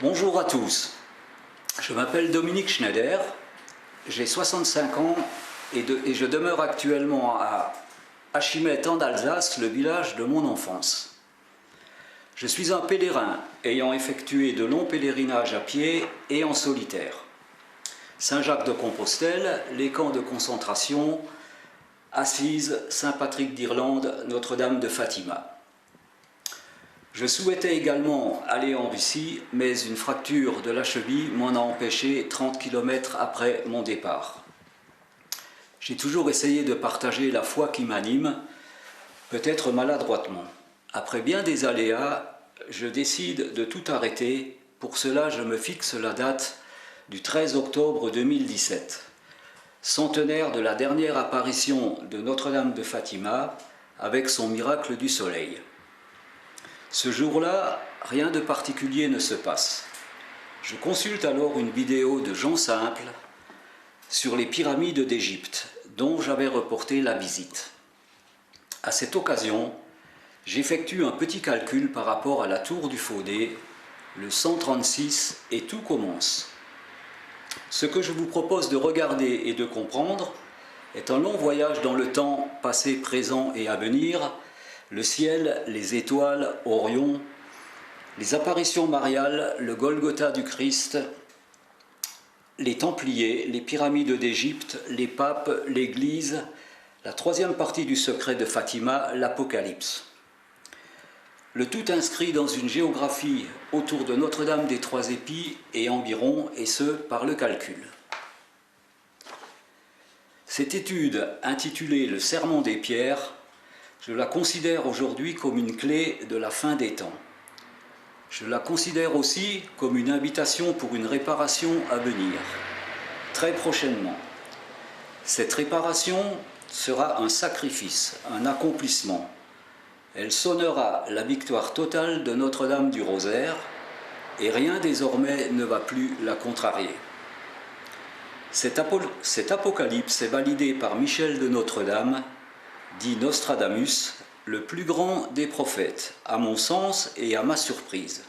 Bonjour à tous, je m'appelle Dominique Schneider, j'ai 65 ans et je demeure actuellement à Achimette en Alsace, le village de mon enfance. Je suis un pèlerin ayant effectué de longs pèlerinages à pied et en solitaire. Saint-Jacques-de-Compostelle, les camps de concentration, Assise, Saint-Patrick d'Irlande, Notre-Dame de Fatima. Je souhaitais également aller en Russie, mais une fracture de la cheville m'en a empêché 30 km après mon départ. J'ai toujours essayé de partager la foi qui m'anime, peut-être maladroitement. Après bien des aléas, je décide de tout arrêter. Pour cela, je me fixe la date du 13 octobre 2017, centenaire de la dernière apparition de Notre-Dame de Fatima avec son miracle du soleil. Ce jour-là, rien de particulier ne se passe. Je consulte alors une vidéo de Jean Simple sur les pyramides d'Égypte, dont j'avais reporté la visite. À cette occasion, j'effectue un petit calcul par rapport à la tour du Faudé, le 136, et tout commence. Ce que je vous propose de regarder et de comprendre est un long voyage dans le temps, passé, présent et à venir, le ciel, les étoiles, Orion, les apparitions mariales, le Golgotha du Christ, les Templiers, les pyramides d'Égypte, les papes, l'Église, la troisième partie du secret de Fatima, l'Apocalypse. Le tout inscrit dans une géographie autour de Notre-Dame des Trois Épis et environ, et ce, par le calcul. Cette étude, intitulée « Le serment des pierres », je la considère aujourd'hui comme une clé de la fin des temps. Je la considère aussi comme une invitation pour une réparation à venir, très prochainement. Cette réparation sera un sacrifice, un accomplissement. Elle sonnera la victoire totale de Notre-Dame du Rosaire, et rien désormais ne va plus la contrarier. Cet apocalypse est validé par Michel de Notre-Dame, dit Nostradamus, le plus grand des prophètes, à mon sens et à ma surprise.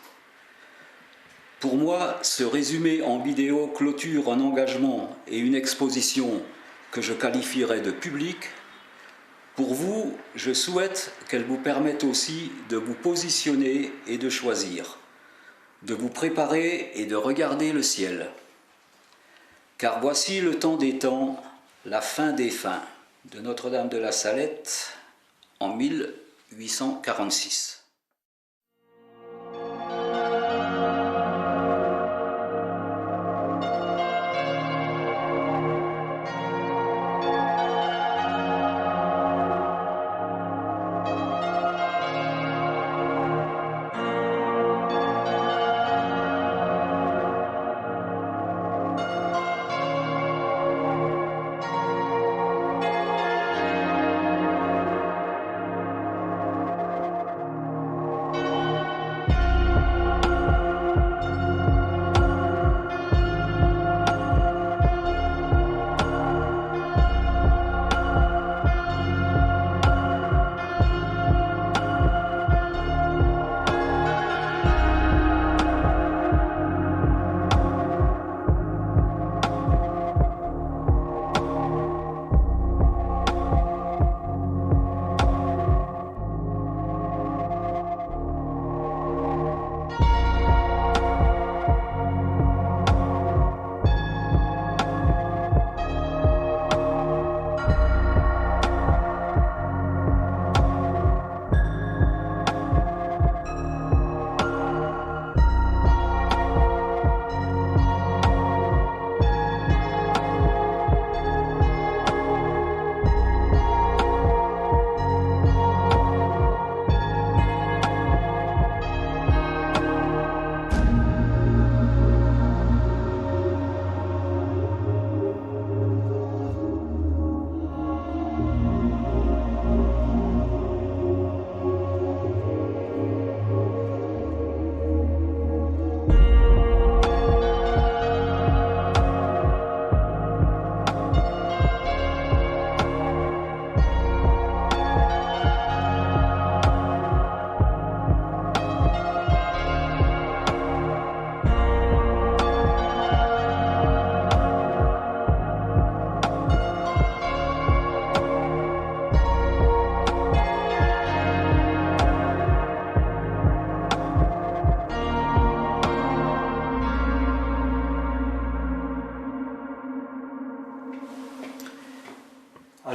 Pour moi, ce résumé en vidéo clôture un engagement et une exposition que je qualifierais de publique. Pour vous, je souhaite qu'elle vous permette aussi de vous positionner et de choisir, de vous préparer et de regarder le ciel. Car voici le temps des temps, la fin des fins, de Notre-Dame de la Salette en 1846.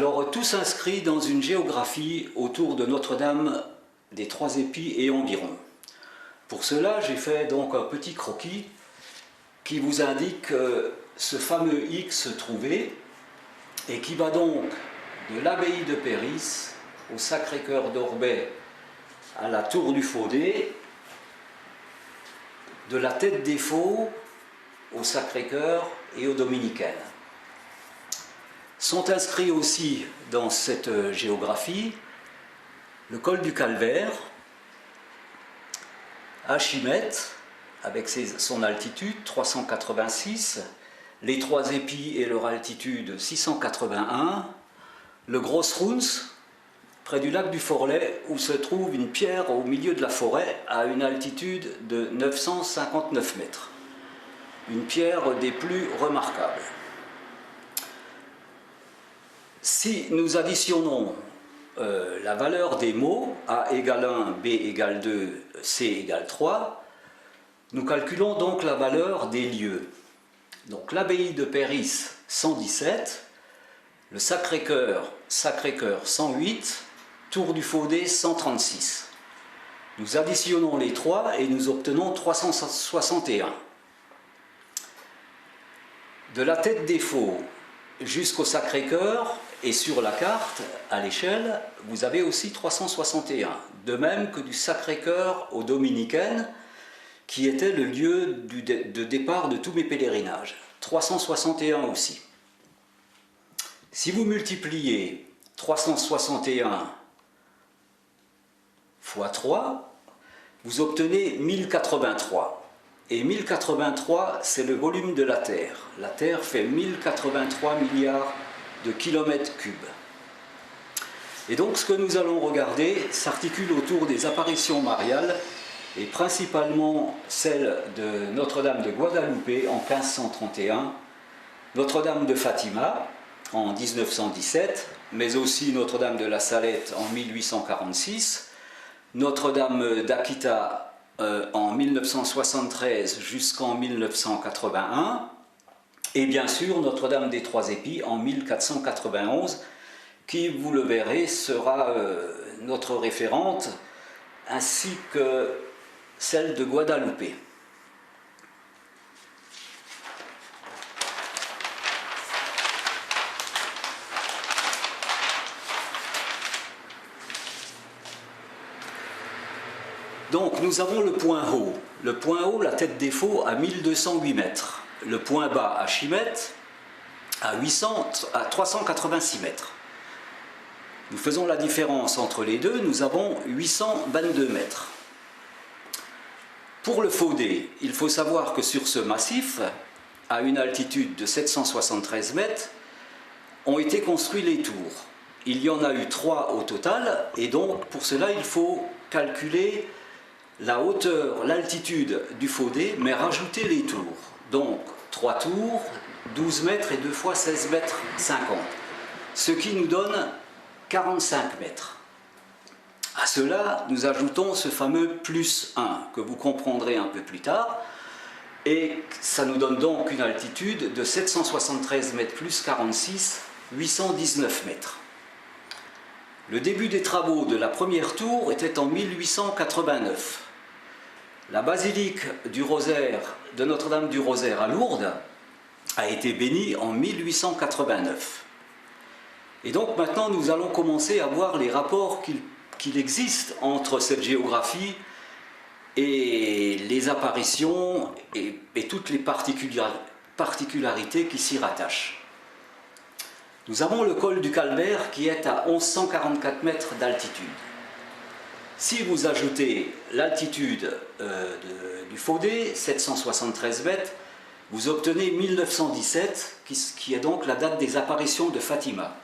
Alors tout s'inscrit dans une géographie autour de Notre-Dame des Trois Épis et environ. Pour cela, j'ai fait donc un petit croquis qui vous indique ce fameux X trouvé et qui va donc de l'abbaye de Péris au Sacré-Cœur d'Orbay à la tour du Faudet, de la tête des Faux au Sacré-Cœur et aux Dominicaines. Sont inscrits aussi dans cette géographie le col du Calvaire, Achimette, avec son altitude 386, les Trois Épis et leur altitude 681, le Gros Rouns, près du lac du Forlet, où se trouve une pierre au milieu de la forêt à une altitude de 959 mètres. Une pierre des plus remarquables. Si nous additionnons la valeur des mots, A égale 1, B égale 2, C égale 3, nous calculons donc la valeur des lieux. Donc l'abbaye de Péris 117, le Sacré-Cœur 108, Tour du Faudet 136. Nous additionnons les trois et nous obtenons 361. De la tête des Faux jusqu'au Sacré-Cœur et sur la carte, à l'échelle, vous avez aussi 361. De même que du Sacré-Cœur aux Dominicaines, qui était le lieu de départ de tous mes pèlerinages. 361 aussi. Si vous multipliez 361 fois 3, vous obtenez 1083. Et 1083, c'est le volume de la Terre. La Terre fait 1083 milliards de kilomètres cubes. Et donc ce que nous allons regarder s'articule autour des apparitions mariales, et principalement celle de Notre-Dame de Guadalupe en 1531, Notre-Dame de Fatima en 1917, mais aussi Notre-Dame de la Salette en 1846, Notre-Dame d'Akita en 1973 jusqu'en 1981, et bien sûr Notre-Dame des Trois Épis en 1491, qui, vous le verrez, sera notre référente, ainsi que celle de Guadalupe. Donc nous avons le point haut. Le point haut, la tête des Faux, à 1208 mètres. Le point bas, Achimette, à 386 mètres. Nous faisons la différence entre les deux, nous avons 822 mètres. Pour le Faudet, il faut savoir que sur ce massif, à une altitude de 773 mètres, ont été construits les tours. Il y en a eu 3 au total, et donc pour cela il faut calculer la hauteur, l'altitude du Faudet, mais rajouter les tours. Donc 3 tours, 12 mètres et 2 fois 16 mètres 50. Ce qui nous donne 45 mètres. À cela, nous ajoutons ce fameux plus 1, que vous comprendrez un peu plus tard, et ça nous donne donc une altitude de 773 mètres plus 46, 819 mètres. Le début des travaux de la première tour était en 1889. La basilique du Rosaire, de Notre-Dame du Rosaire à Lourdes, a été bénie en 1889. Et donc maintenant nous allons commencer à voir les rapports qu'il existe entre cette géographie et les apparitions et toutes les particularités qui s'y rattachent. Nous avons le col du Calvaire qui est à 1144 mètres d'altitude. Si vous ajoutez l'altitude du Faudet, 773 mètres, vous obtenez 1917, qui est donc la date des apparitions de Fatima.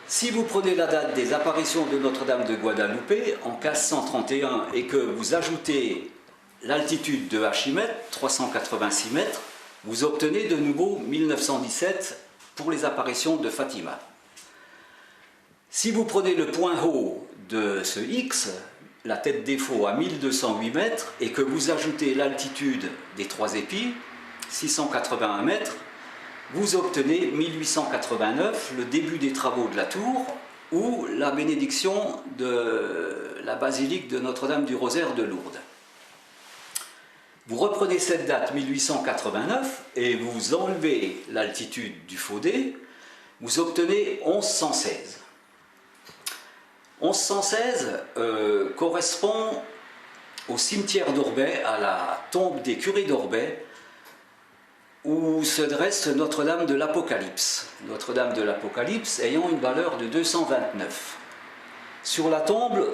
Si vous prenez la date des apparitions de Notre-Dame de Guadalupe en 1531 et que vous ajoutez l'altitude de Achimette, 386 mètres, vous obtenez de nouveau 1917 pour les apparitions de Fatima. Si vous prenez le point haut de ce X, la tête des Faux à 1208 mètres, et que vous ajoutez l'altitude des Trois Épis, 681 mètres, vous obtenez 1889, le début des travaux de la tour, ou la bénédiction de la basilique de Notre-Dame du Rosaire de Lourdes. Vous reprenez cette date 1889 et vous enlevez l'altitude du Faudé, vous obtenez 1116. 1116 correspond au cimetière d'Orbay, à la tombe des curés d'Orbay, où se dresse Notre-Dame de l'Apocalypse. Notre-Dame de l'Apocalypse ayant une valeur de 229. Sur la tombe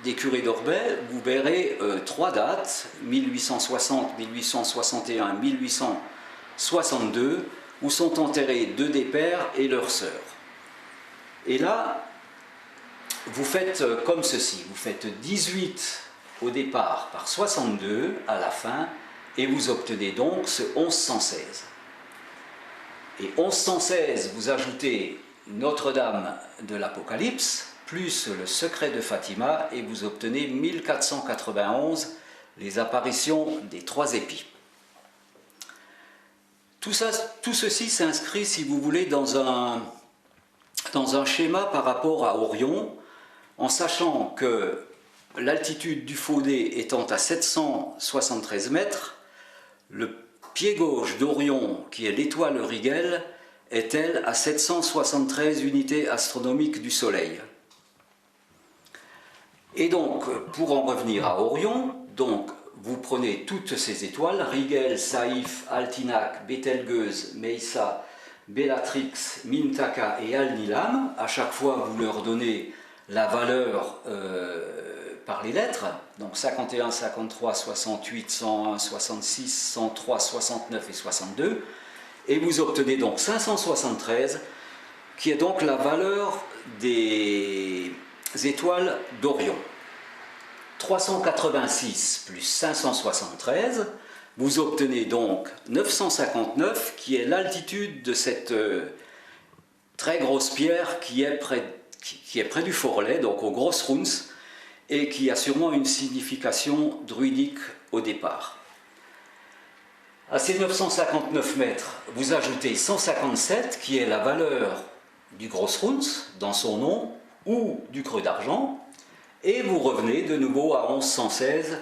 des curés d'Orbay, vous verrez trois dates, 1860, 1861, 1862, où sont enterrés deux des pères et leurs sœurs. Et là, vous faites comme ceci, vous faites 18 au départ par 62 à la fin, et vous obtenez donc ce 1116. Et 1116, vous ajoutez Notre-Dame de l'Apocalypse, plus le secret de Fatima, et vous obtenez 1491, les apparitions des trois épis. Tout ceci s'inscrit, si vous voulez, dans un schéma par rapport à Orion, en sachant que l'altitude du Faudé étant à 773 mètres, le pied gauche d'Orion, qui est l'étoile Rigel, est, elle, à 773 unités astronomiques du Soleil. Et donc, pour en revenir à Orion, donc, vous prenez toutes ces étoiles, Rigel, Saïf, Altignac, Bételgeuse, Meissa, Bellatrix, Mintaka et Al-Nilam. À chaque fois, vous leur donnez la valeur par les lettres, donc 51, 53, 68, 101, 66, 103, 69 et 62, et vous obtenez donc 573, qui est donc la valeur des étoiles d'Orion. 386 plus 573, vous obtenez donc 959, qui est l'altitude de cette très grosse pierre qui est près du Forlet, donc au Grossruns, et qui a sûrement une signification druidique au départ. À ces 959 mètres, vous ajoutez 157, qui est la valeur du Grossruns, dans son nom, ou du Creux d'Argent, et vous revenez de nouveau à 1116,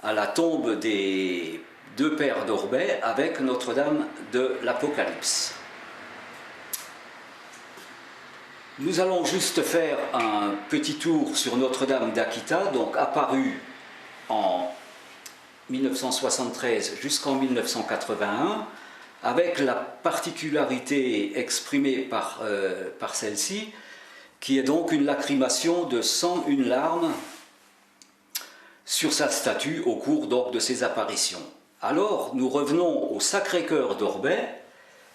à la tombe des deux pères d'Orbay, avec Notre-Dame de l'Apocalypse. Nous allons juste faire un petit tour sur Notre-Dame d'Akita, donc apparue en 1973 jusqu'en 1981, avec la particularité exprimée par celle-ci, qui est donc une lacrymation de 101 larmes sur sa statue au cours donc de ses apparitions. Alors, nous revenons au Sacré-Cœur d'Orbay,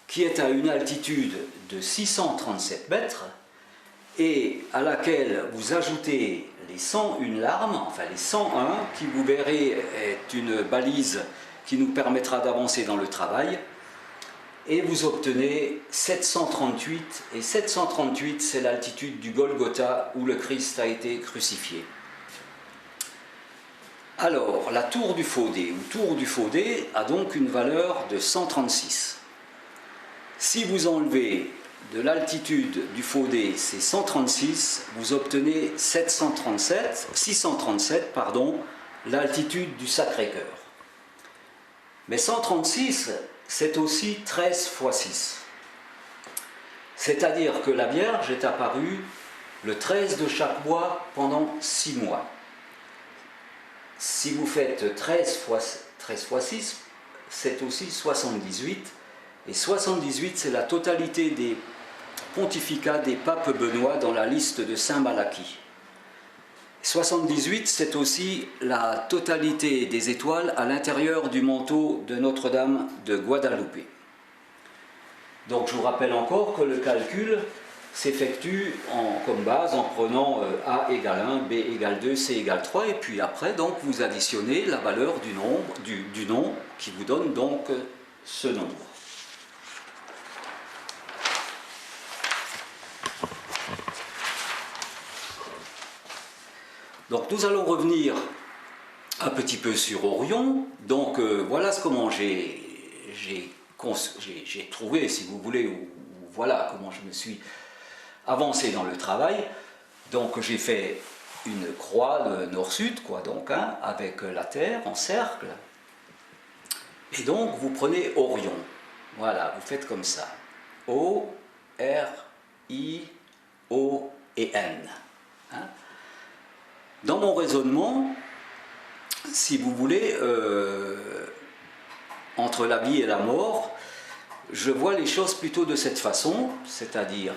qui est à une altitude de 637 mètres, et à laquelle vous ajoutez les 101 larmes, enfin les 101, qui vous verrez est une balise qui nous permettra d'avancer dans le travail, et vous obtenez 738, et 738 c'est l'altitude du Golgotha où le Christ a été crucifié. Alors, la tour du Faudé, ou tour du Faudé, a donc une valeur de 136. Si vous enlevez de l'altitude du Faudé, c'est 136, vous obtenez 637, l'altitude du Sacré-Cœur. Mais 136, c'est aussi 13 x 6. C'est-à-dire que la Vierge est apparue le 13 de chaque mois pendant 6 mois. Si vous faites 13 x 6, c'est aussi 78. Et 78, c'est la totalité des pontificats des papes Benoît dans la liste de Saint Malachie. 78, c'est aussi la totalité des étoiles à l'intérieur du manteau de Notre-Dame de Guadalupe. Donc je vous rappelle encore que le calcul s'effectue comme base en prenant A égale 1, B égale 2, C égale 3, et puis après donc vous additionnez la valeur du nom qui vous donne donc ce nombre. Donc nous allons revenir un petit peu sur Orion. Donc voilà comment j'ai j'ai trouvé, si vous voulez, ou voilà comment je me suis avancé dans le travail. Donc j'ai fait une croix de nord-sud, quoi, donc, hein, avec la Terre en cercle. Et donc vous prenez Orion. Voilà, vous faites comme ça. O, R, I, O et N. Hein. Dans mon raisonnement, si vous voulez, entre la vie et la mort, je vois les choses plutôt de cette façon, c'est-à-dire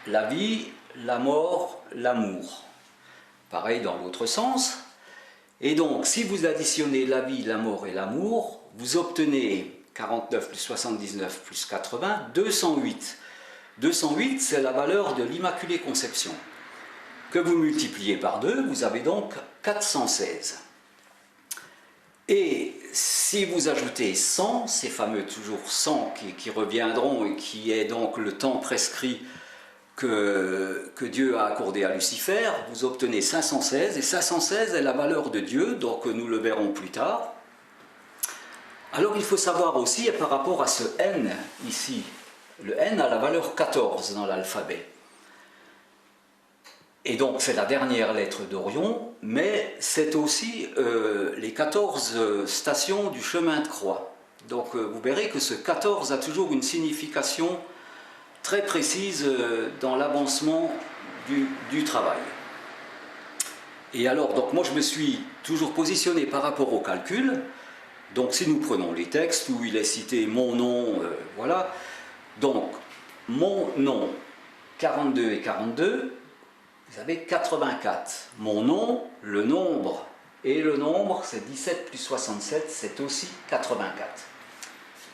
la vie, la mort, l'amour. Pareil dans l'autre sens. Et donc, si vous additionnez la vie, la mort et l'amour, vous obtenez 49 plus 79 plus 80, 208. 208, c'est la valeur de l'Immaculée Conception. Que vous multipliez par 2, vous avez donc 416. Et si vous ajoutez 100, ces fameux toujours 100 qui reviendront et qui est donc le temps prescrit que Dieu a accordé à Lucifer, vous obtenez 516, et 516 est la valeur de Dieu, donc nous le verrons plus tard. Alors il faut savoir aussi, par rapport à ce N ici, le N a la valeur 14 dans l'alphabet. Et donc c'est la dernière lettre d'Orion, mais c'est aussi les 14 stations du chemin de croix. Donc vous verrez que ce 14 a toujours une signification très précise dans l'avancement du travail. Et alors, donc moi je me suis toujours positionné par rapport au calcul. Donc si nous prenons les textes où il est cité mon nom, voilà. Donc mon nom, 42 et 42, vous avez 84. Mon nom, le nombre, et le nombre, c'est 17 plus 67, c'est aussi 84.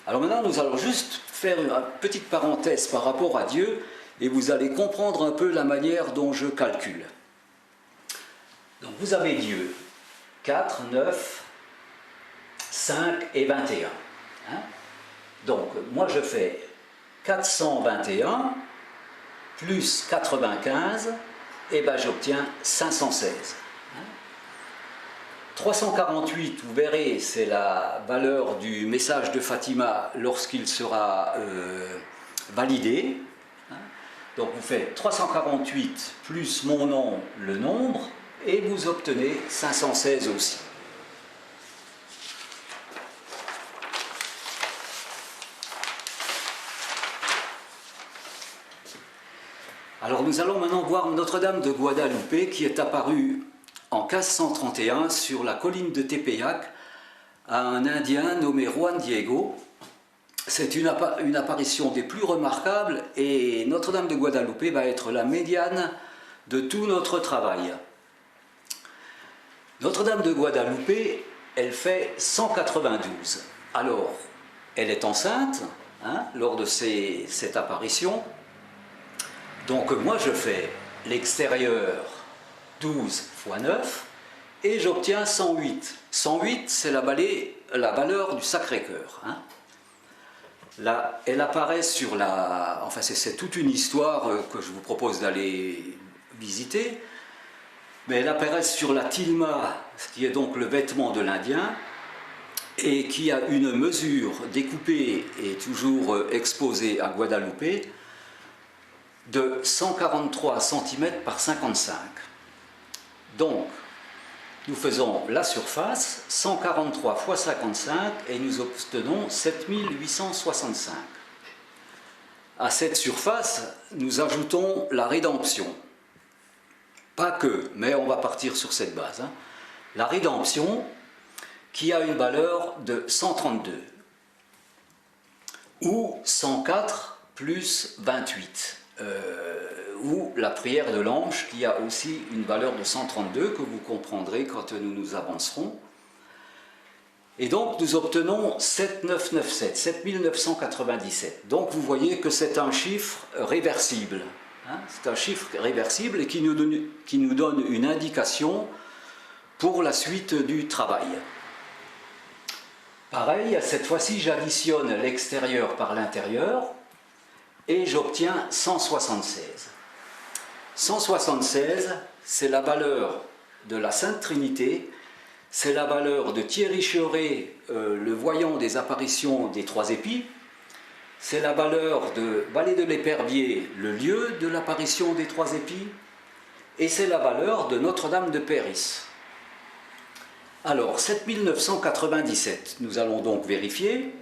Alors maintenant, nous allons juste faire une petite parenthèse par rapport à Dieu, et vous allez comprendre un peu la manière dont je calcule. Donc vous avez Dieu, 4, 9, 5 et 21. Hein? Donc moi je fais 421 plus 95, et ben j'obtiens 516. 348, vous verrez, c'est la valeur du message de Fatima lorsqu'il sera validé. Donc vous faites 348 plus mon nom, le nombre, et vous obtenez 516 aussi. Alors nous allons maintenant voir Notre-Dame de Guadalupe qui est apparue en 1531 sur la colline de Tepeyac à un Indien nommé Juan Diego. C'est une apparition des plus remarquables et Notre-Dame de Guadalupe va être la médiane de tout notre travail. Notre-Dame de Guadalupe, elle fait 192. Alors, elle est enceinte hein, lors de cette apparition. Donc moi je fais l'extérieur 12 x 9 et j'obtiens 108. 108 c'est la valeur du Sacré-Cœur. Hein. Là, elle apparaît sur la... Enfin c'est toute une histoire que je vous propose d'aller visiter. Mais elle apparaît sur la tilma, ce qui est donc le vêtement de l'Indien, et qui a une mesure découpée et toujours exposée à Guadalupe, de 143 cm par 55. Donc, nous faisons la surface, 143 x 55, et nous obtenons 7865. À cette surface, nous ajoutons la rédemption. Pas que, mais on va partir sur cette base. Hein. La rédemption, qui a une valeur de 132, ou 104 plus 28. Ou la prière de l'ange qui a aussi une valeur de 132 que vous comprendrez quand nous avancerons. Et donc nous obtenons 7997, 7997. Donc vous voyez que c'est un chiffre réversible. Hein, c'est un chiffre réversible et qui nous donne une indication pour la suite du travail. Pareil, cette fois-ci j'additionne l'extérieur par l'intérieur. Et j'obtiens 176. 176, c'est la valeur de la Sainte Trinité, c'est la valeur de Thierry Cheret, le voyant des apparitions des trois épis. C'est la valeur de Vallée de l'Épervier, le lieu de l'apparition des trois épis. Et c'est la valeur de Notre-Dame de Péris. Alors, 7997, nous allons donc vérifier.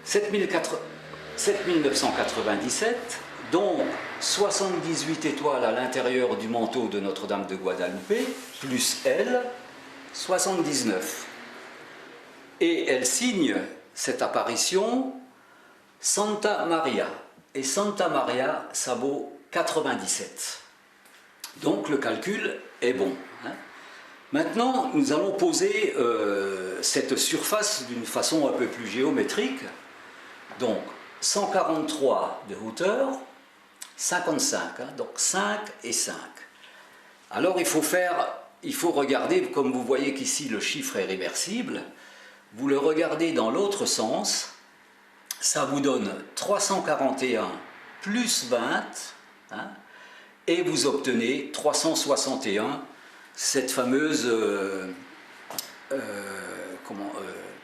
7997, donc 78 étoiles à l'intérieur du manteau de Notre-Dame de Guadalupe, plus elle, 79. Et elle signe cette apparition Santa Maria. Et Santa Maria, ça vaut 97. Donc le calcul est bon. Maintenant, nous allons poser cette surface d'une façon un peu plus géométrique. Donc 143 de hauteur, 55, donc 5 et 5. Alors il faut regarder, comme vous voyez qu'ici le chiffre est réversible, vous le regardez dans l'autre sens, ça vous donne 341 plus 20, et vous obtenez 361, cette fameuse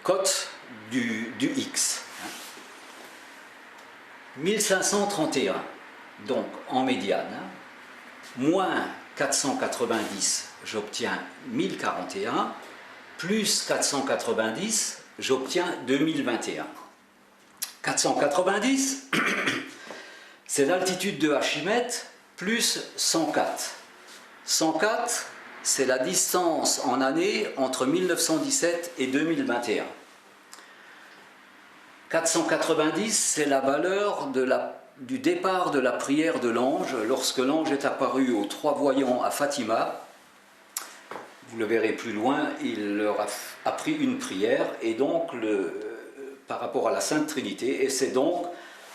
cote du X. 1531, donc en médiane, moins 490, j'obtiens 1041, plus 490, j'obtiens 2021. 490, c'est l'altitude de Archimède, plus 104. 104, c'est la distance en années entre 1917 et 2021. 490, c'est la valeur du départ de la prière de l'ange, lorsque l'ange est apparu aux trois voyants à Fatima. Vous le verrez plus loin, il leur a appris une prière, et donc par rapport à la Sainte Trinité, et c'est donc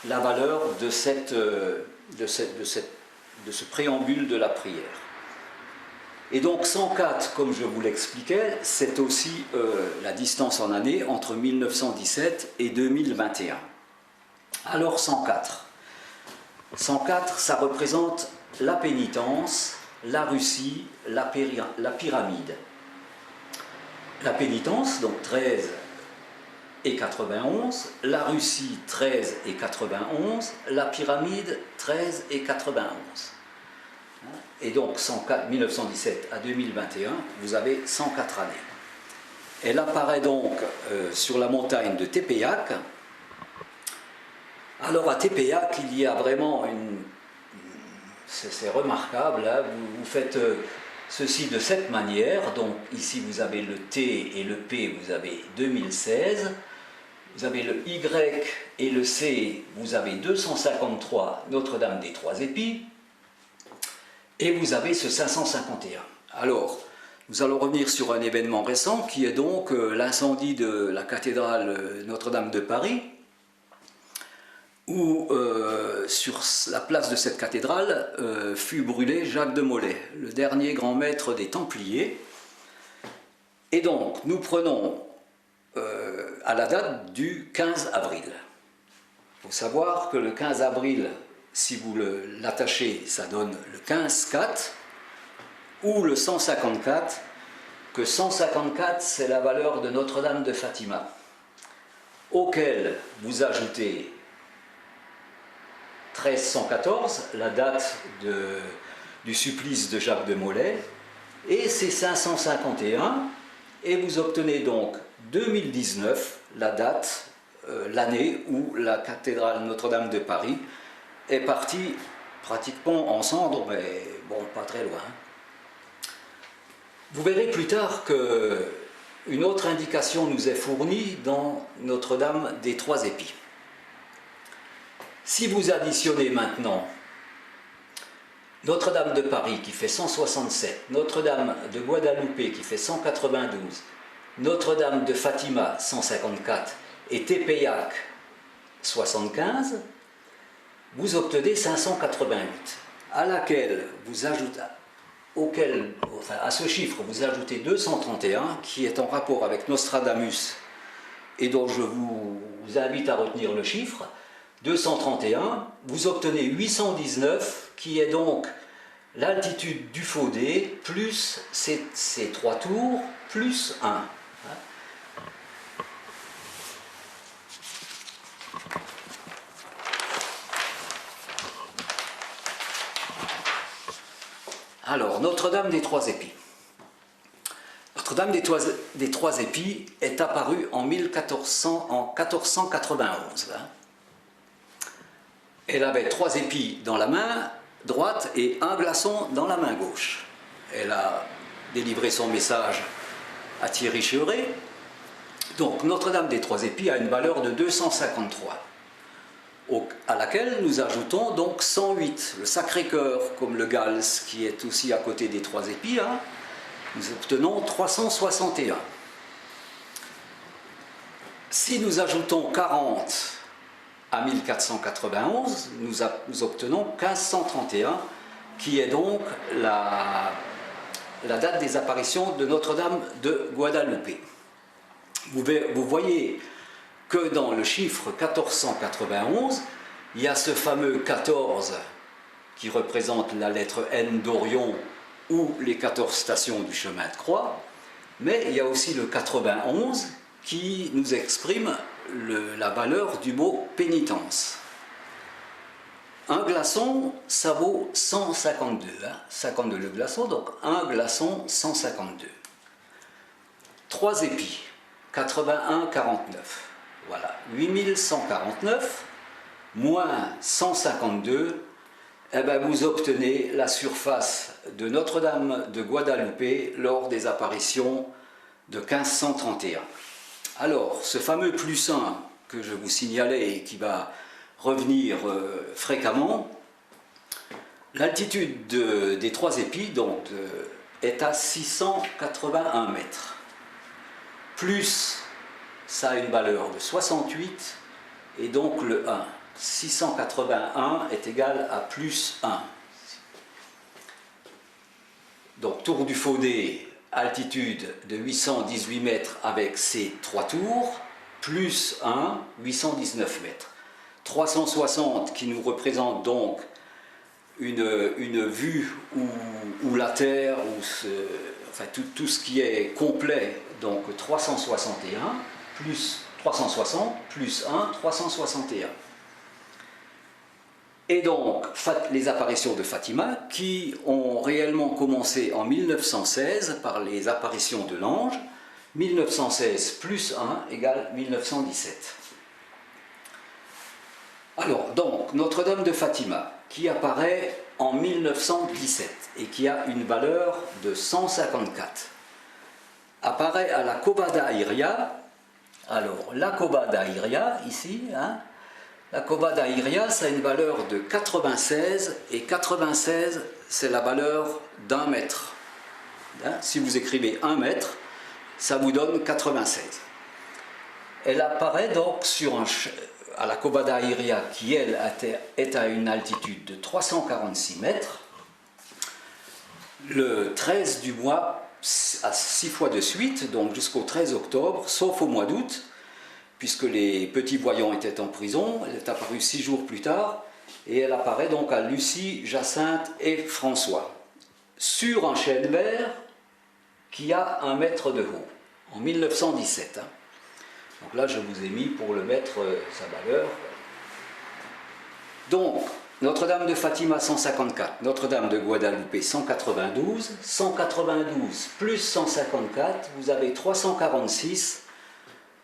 la valeur de ce préambule de la prière. Et donc 104, comme je vous l'expliquais, c'est aussi la distance en années entre 1917 et 2021. Alors 104. 104, ça représente la pénitence, la Russie, la pyramide. La pénitence, donc 13 et 91, la Russie 13 et 91, la pyramide 13 et 91. Et donc 104, 1917 à 2021, vous avez 104 années. Elle apparaît donc sur la montagne de Tepeyac. Alors à Tepeyac, il y a vraiment c'est remarquable, hein, vous faites ceci de cette manière. Donc ici vous avez le T et le P, vous avez 2016. Vous avez le Y et le C, vous avez 253 Notre-Dame des Trois Épis. Et vous avez ce 551. Alors, nous allons revenir sur un événement récent qui est donc l'incendie de la cathédrale Notre-Dame de Paris, où sur la place de cette cathédrale fut brûlé Jacques de Molay, le dernier grand maître des Templiers. Et donc, nous prenons à la date du 15 avril. Il faut savoir que le 15 avril, si vous l'attachez, ça donne le 15-4 ou le 154, que 154 c'est la valeur de Notre-Dame de Fatima, auquel vous ajoutez 1314, la date du supplice de Jacques de Molay, et c'est 551, et vous obtenez donc 2019, la date, l'année où la cathédrale Notre-Dame de Paris est partie pratiquement en cendres, mais bon, pas très loin. Vous verrez plus tard qu'une autre indication nous est fournie dans Notre-Dame des Trois Épis. Si vous additionnez maintenant Notre-Dame de Paris qui fait 167, Notre-Dame de Guadalupe qui fait 192, Notre-Dame de Fatima 154 et Tepeyac 75, vous obtenez 588, à laquelle vous ajoutez, à ce chiffre vous ajoutez 231 qui est en rapport avec Nostradamus et dont je vous invite à retenir le chiffre. 231, vous obtenez 819 qui est donc l'altitude du Faudé plus ces 3 tours plus 1. Alors, Notre-Dame des Trois Épis. Notre-Dame des Trois Épis est apparue en 1491. Elle avait 3 épis dans la main droite et un glaçon dans la main gauche. Elle a délivré son message à Thierry Cheuret. Donc, Notre-Dame des Trois Épis a une valeur de 253. À laquelle nous ajoutons donc 108, le Sacré-Cœur, comme le Gals, qui est aussi à côté des Trois Épis, nous obtenons 361. Si nous ajoutons 40 à 1491, nous obtenons 1531, qui est donc la date des apparitions de Notre-Dame de Guadalupe. Vous voyez que dans le chiffre 1491, il y a ce fameux 14 qui représente la lettre N d'Orion ou les 14 stations du chemin de croix, mais il y a aussi le 91 qui nous exprime la valeur du mot pénitence. Un glaçon, ça vaut 152, 52 le glaçon, donc un glaçon 152. 3 épis, 81, 49. Voilà, 8149 moins 152, eh bien vous obtenez la surface de Notre-Dame de Guadalupe lors des apparitions de 1531. Alors, ce fameux plus 1 que je vous signalais et qui va revenir fréquemment, l'altitude des Trois Épis donc, est à 681 mètres. Plus, ça a une valeur de 68, et donc le 1. 681 est égal à plus 1. Donc tour du Faudé, altitude de 818 mètres avec ses 3 tours, plus 1, 819 mètres. 360 qui nous représente donc une vue où la Terre, enfin tout ce qui est complet, donc 361, plus 360, plus 1, 361. Et donc, les apparitions de Fatima, qui ont réellement commencé en 1916 par les apparitions de l'ange, 1916 plus 1 égale 1917. Alors, donc, Notre-Dame de Fatima, qui apparaît en 1917 et qui a une valeur de 154, apparaît à la Cova da Iria. Alors, la Cova da Iria, ici, la Cova da Iria, ça a une valeur de 96, et 96, c'est la valeur d'1 mètre. Si vous écrivez 1 mètre, ça vous donne 96. Elle apparaît donc à la Cova da Iria, qui elle est à une altitude de 346 mètres, le 13 du mois, à 6 fois de suite, donc jusqu'au 13 octobre, sauf au mois d'août, puisque les petits voyants étaient en prison. Elle est apparue 6 jours plus tard, et elle apparaît donc à Lucie, Jacinthe et François, sur un chêne vert qui a 1 mètre de haut, en 1917. Donc là, je vous ai mis pour le mettre sa valeur. Donc, Notre-Dame de Fatima 154, Notre-Dame de Guadalupe 192, 192 plus 154, vous avez 346,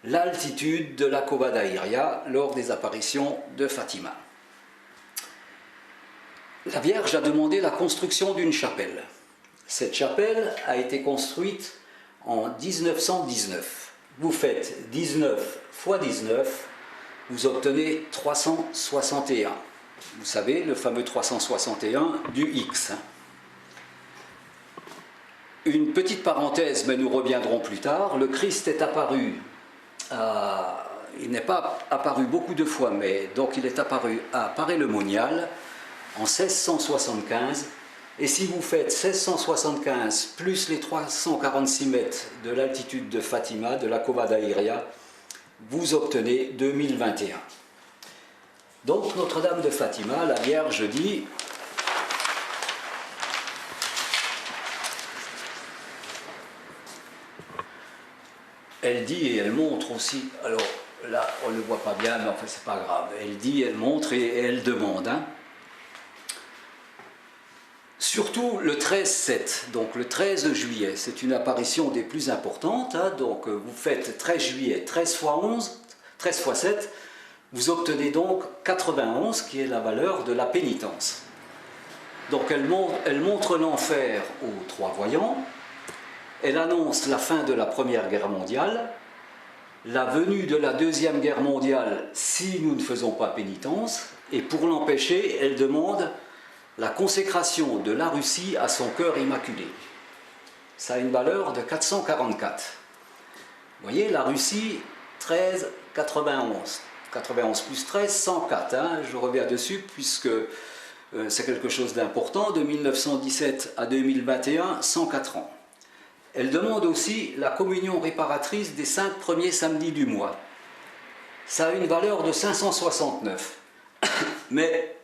l'altitude de la Cova da Iria lors des apparitions de Fatima. La Vierge a demandé la construction d'une chapelle. Cette chapelle a été construite en 1919. Vous faites 19 fois 19, vous obtenez 361. Vous savez, le fameux 361 du X. Une petite parenthèse, mais nous reviendrons plus tard. Le Christ est apparu, il n'est pas apparu beaucoup de fois, mais donc il est apparu à Paray-le-Monial en 1675. Et si vous faites 1675 plus les 346 mètres de l'altitude de Fatima, de la Cova da Iria, vous obtenez 2021. Donc Notre-Dame de Fatima, la Vierge dit: elle dit et elle montre aussi, alors là on ne le voit pas bien, mais enfin c'est pas grave, elle dit, elle montre et elle demande. Hein. Surtout le 13-7, donc le 13 juillet, c'est une apparition des plus importantes, hein, donc vous faites 13 juillet, 13 fois 11, 13 fois 7, vous obtenez donc 91, qui est la valeur de la pénitence. Donc elle montre l'enfer aux trois voyants, elle annonce la fin de la Première Guerre mondiale, la venue de la Deuxième Guerre mondiale si nous ne faisons pas pénitence, et pour l'empêcher, elle demande la consécration de la Russie à son cœur immaculé. Ça a une valeur de 444. Vous voyez, la Russie, 13, 91. 91 plus 13, 104. Hein, je reviens dessus puisque c'est quelque chose d'important. De 1917 à 2021, 104 ans. Elle demande aussi la communion réparatrice des 5 premiers samedis du mois. Ça a une valeur de 569. Mais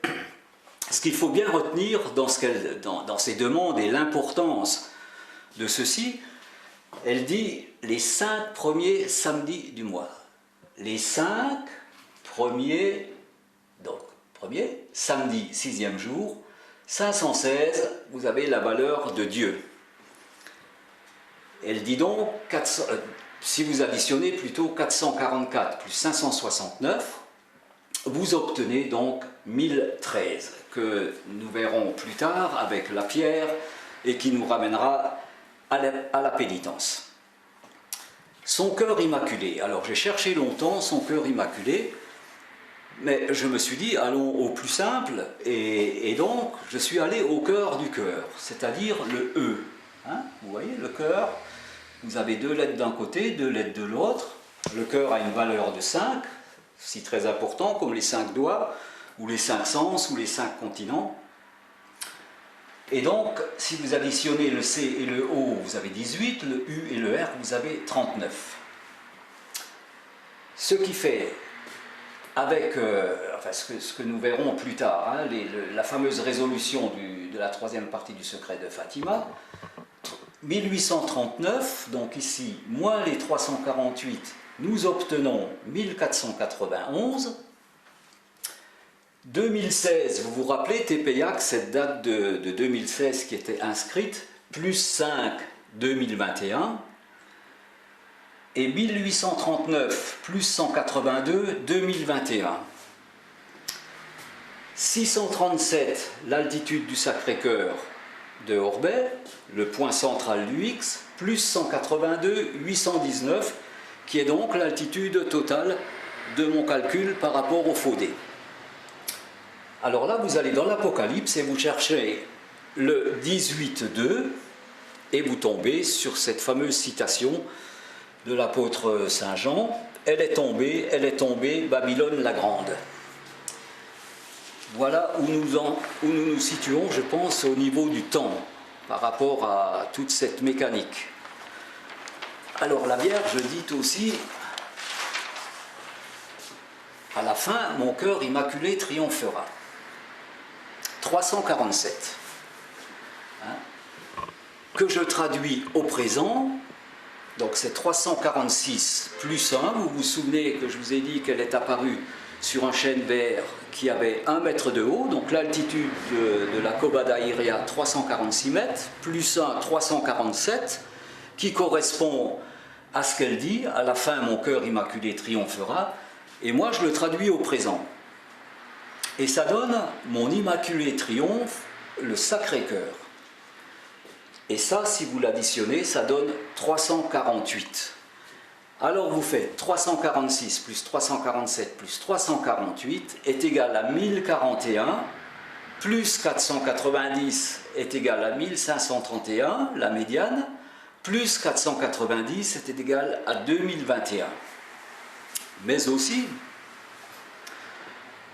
ce qu'il faut bien retenir dans ces demandes et l'importance de ceci, elle dit les 5 premiers samedis du mois. Les 5 premiers, donc premier, samedi, 6e jour, 516, vous avez la valeur de Dieu. Elle dit donc, si vous additionnez plutôt 444 plus 569, vous obtenez donc 1013, que nous verrons plus tard avec la pierre et qui nous ramènera à la pénitence. Son cœur immaculé. Alors j'ai cherché longtemps son cœur immaculé, mais je me suis dit allons au plus simple, et donc je suis allé au cœur du cœur, c'est-à-dire le E. Hein, vous voyez le cœur, vous avez 2 lettres d'un côté, 2 lettres de l'autre. Le cœur a une valeur de 5, si très important, comme les 5 doigts, ou les 5 sens, ou les 5 continents. Et donc, si vous additionnez le C et le O, vous avez 18, le U et le R, vous avez 39. Ce qui fait, avec ce que nous verrons plus tard, hein, la fameuse résolution de la 3e partie du secret de Fatima, 1839, donc ici, moins les 348, nous obtenons 1491. 2016, vous vous rappelez, TPIAC, cette date de 2016 qui était inscrite, plus 5, 2021, et 1839, plus 182, 2021. 637, l'altitude du Sacré-Cœur de Orbey, le point central du X, plus 182, 819, qui est donc l'altitude totale de mon calcul par rapport au Faudé. Alors là, vous allez dans l'Apocalypse et vous cherchez le 18.2 et vous tombez sur cette fameuse citation de l'apôtre Saint Jean. Elle est tombée, Babylone la grande. Voilà où nous nous situons, je pense, au niveau du temps, par rapport à toute cette mécanique. Alors la Vierge dit aussi, à la fin, mon cœur immaculé triomphera. 347. Hein, que je traduis au présent, donc c'est 346 plus 1, vous vous souvenez que je vous ai dit qu'elle est apparue sur un chêne vert qui avait 1 mètre de haut, donc l'altitude de la Kobada Iria 346 mètres, plus 1 347, qui correspond à ce qu'elle dit, à la fin mon cœur immaculé triomphera, et moi je le traduis au présent. Et ça donne mon immaculé triomphe, le Sacré-Cœur. Et ça, si vous l'additionnez, ça donne 348. Alors vous faites 346 plus 347 plus 348 est égal à 1041, plus 490 est égal à 1531, la médiane, plus 490 est égal à 2021. Mais aussi,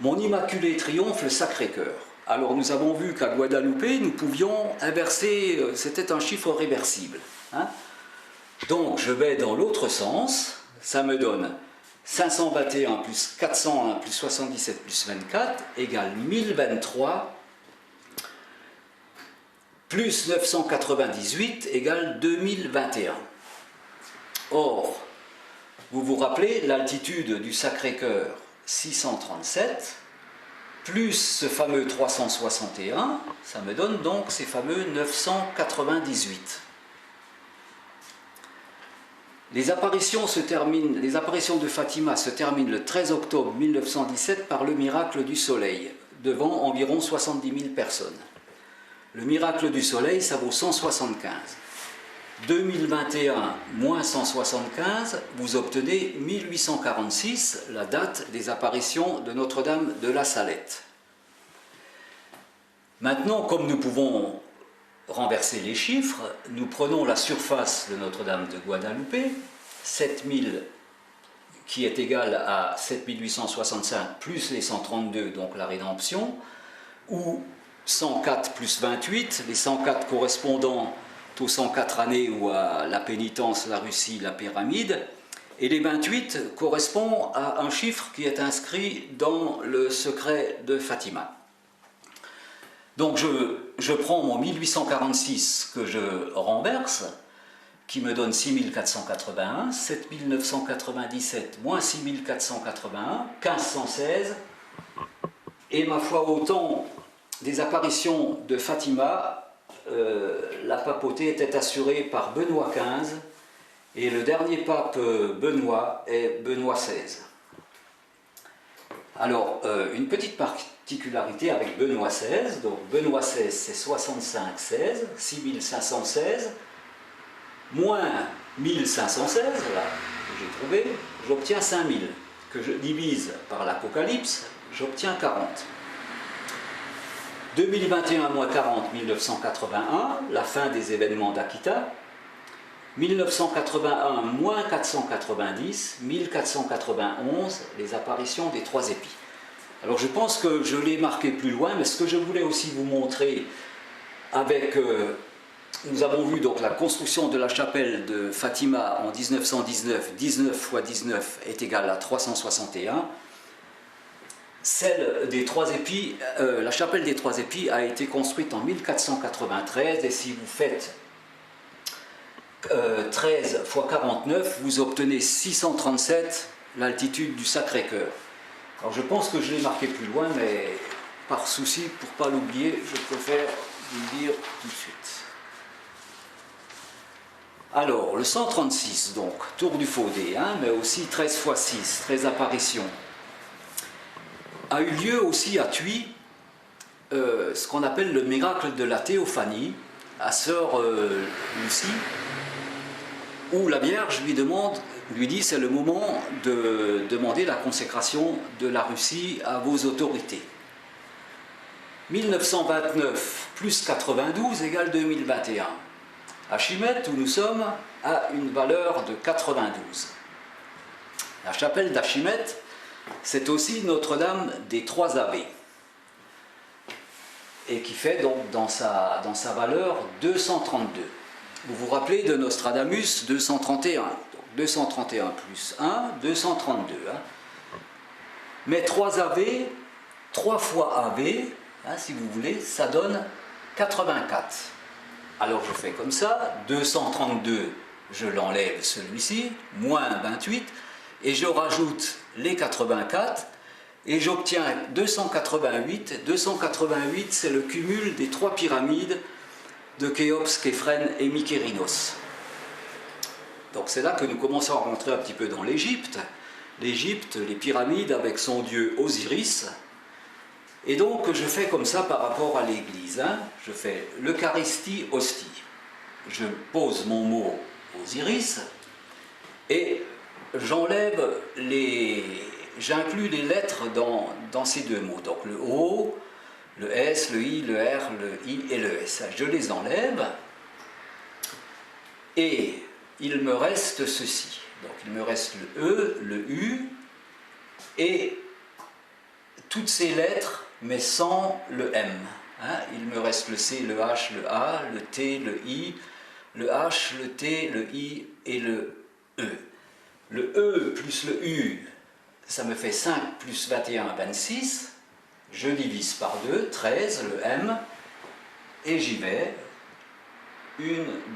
mon immaculé triomphe, le Sacré-Cœur. Alors nous avons vu qu'à Guadeloupe, nous pouvions inverser, c'était un chiffre réversible. Hein. Donc je vais dans l'autre sens, ça me donne 521 plus 401 plus 77 plus 24 égale 1023 plus 998 égale 2021. Or, Vous vous rappelez, l'altitude du Sacré-Cœur, 637, plus ce fameux 361, ça me donne donc ces fameux 998. Les apparitions de Fatima se terminent le 13 octobre 1917 par le miracle du soleil, devant environ 70 000 personnes. Le miracle du soleil, ça vaut 175. 2021 moins 175, vous obtenez 1846, la date des apparitions de Notre-Dame de la Salette. Maintenant, comme nous pouvons renverser les chiffres, nous prenons la surface de Notre-Dame de Guadalupe, 7000, qui est égal à 7865 plus les 132, donc la rédemption, ou 104 plus 28, les 104 correspondant aux 104 années ou à la pénitence, la Russie, la pyramide, et les 28 correspondent à un chiffre qui est inscrit dans le secret de Fatima. Donc je prends mon 1846 que je renverse, qui me donne 6481, 7997 moins 6481, 1516, et ma foi au temps des apparitions de Fatima, la papauté était assurée par Benoît XV, et le dernier pape Benoît est Benoît XVI. Alors, une petite particularité avec Benoît XVI, donc Benoît XVI c'est 6516, 6516, moins 1516, là, que j'ai trouvé, j'obtiens 5000, que je divise par l'Apocalypse, j'obtiens 40. 2021 moins 40, 1981, la fin des événements d'Akita. 1981 moins 490, 1491, les apparitions des trois épis. Alors je pense que je l'ai marqué plus loin, mais ce que je voulais aussi vous montrer avec... nous avons vu donc la construction de la chapelle de Fatima en 1919, 19 fois 19 est égal à 361. Celle des trois épis, la chapelle des trois épis a été construite en 1493, et si vous faites 13 fois 49, vous obtenez 637, l'altitude du Sacré-Cœur. Alors je pense que je l'ai marqué plus loin, mais par souci, pour ne pas l'oublier, je préfère vous le dire tout de suite. Alors, le 136, donc, tour du Faudé, hein, mais aussi 13 fois 6, 13 apparitions, a eu lieu aussi à Thuy, ce qu'on appelle le miracle de la théophanie, à sœur Lucie, où la Vierge lui dit c'est le moment de demander la consécration de la Russie à vos autorités. 1929 plus 92 égale 2021. Achimette, où nous sommes, a une valeur de 92. La chapelle d'Achimette, c'est aussi Notre-Dame des Trois Ave, et qui fait donc dans sa valeur 232. Vous vous rappelez de Nostradamus 231, donc 231 plus 1, 232. Hein. Mais 3 Ave, 3 fois Ave, hein, si vous voulez, ça donne 84. Alors je fais comme ça, 232, je l'enlève celui-ci, moins 28, et je rajoute les 84, et j'obtiens 288. 288, c'est le cumul des trois pyramides de Khéops, Képhren et Mykérinos. Donc c'est là que nous commençons à rentrer un petit peu dans l'Égypte. L'Égypte, les pyramides avec son dieu Osiris. Et donc je fais comme ça par rapport à l'Église. Hein. Je fais l'Eucharistie, hostie. Je pose mon mot Osiris et j'enlève j'inclus les lettres dans ces deux mots. Donc le O, le S, le I, le R, le I et le S. Je les enlève et il me reste ceci. Donc il me reste le E, le U et toutes ces lettres mais sans le M. Hein. Il me reste le C, le H, le A, le T, le I, le H, le T, le I et le E. Le E plus le U, ça me fait 5 plus 21, 26. Je divise par 2, 13, le M, et j'y vais. 1,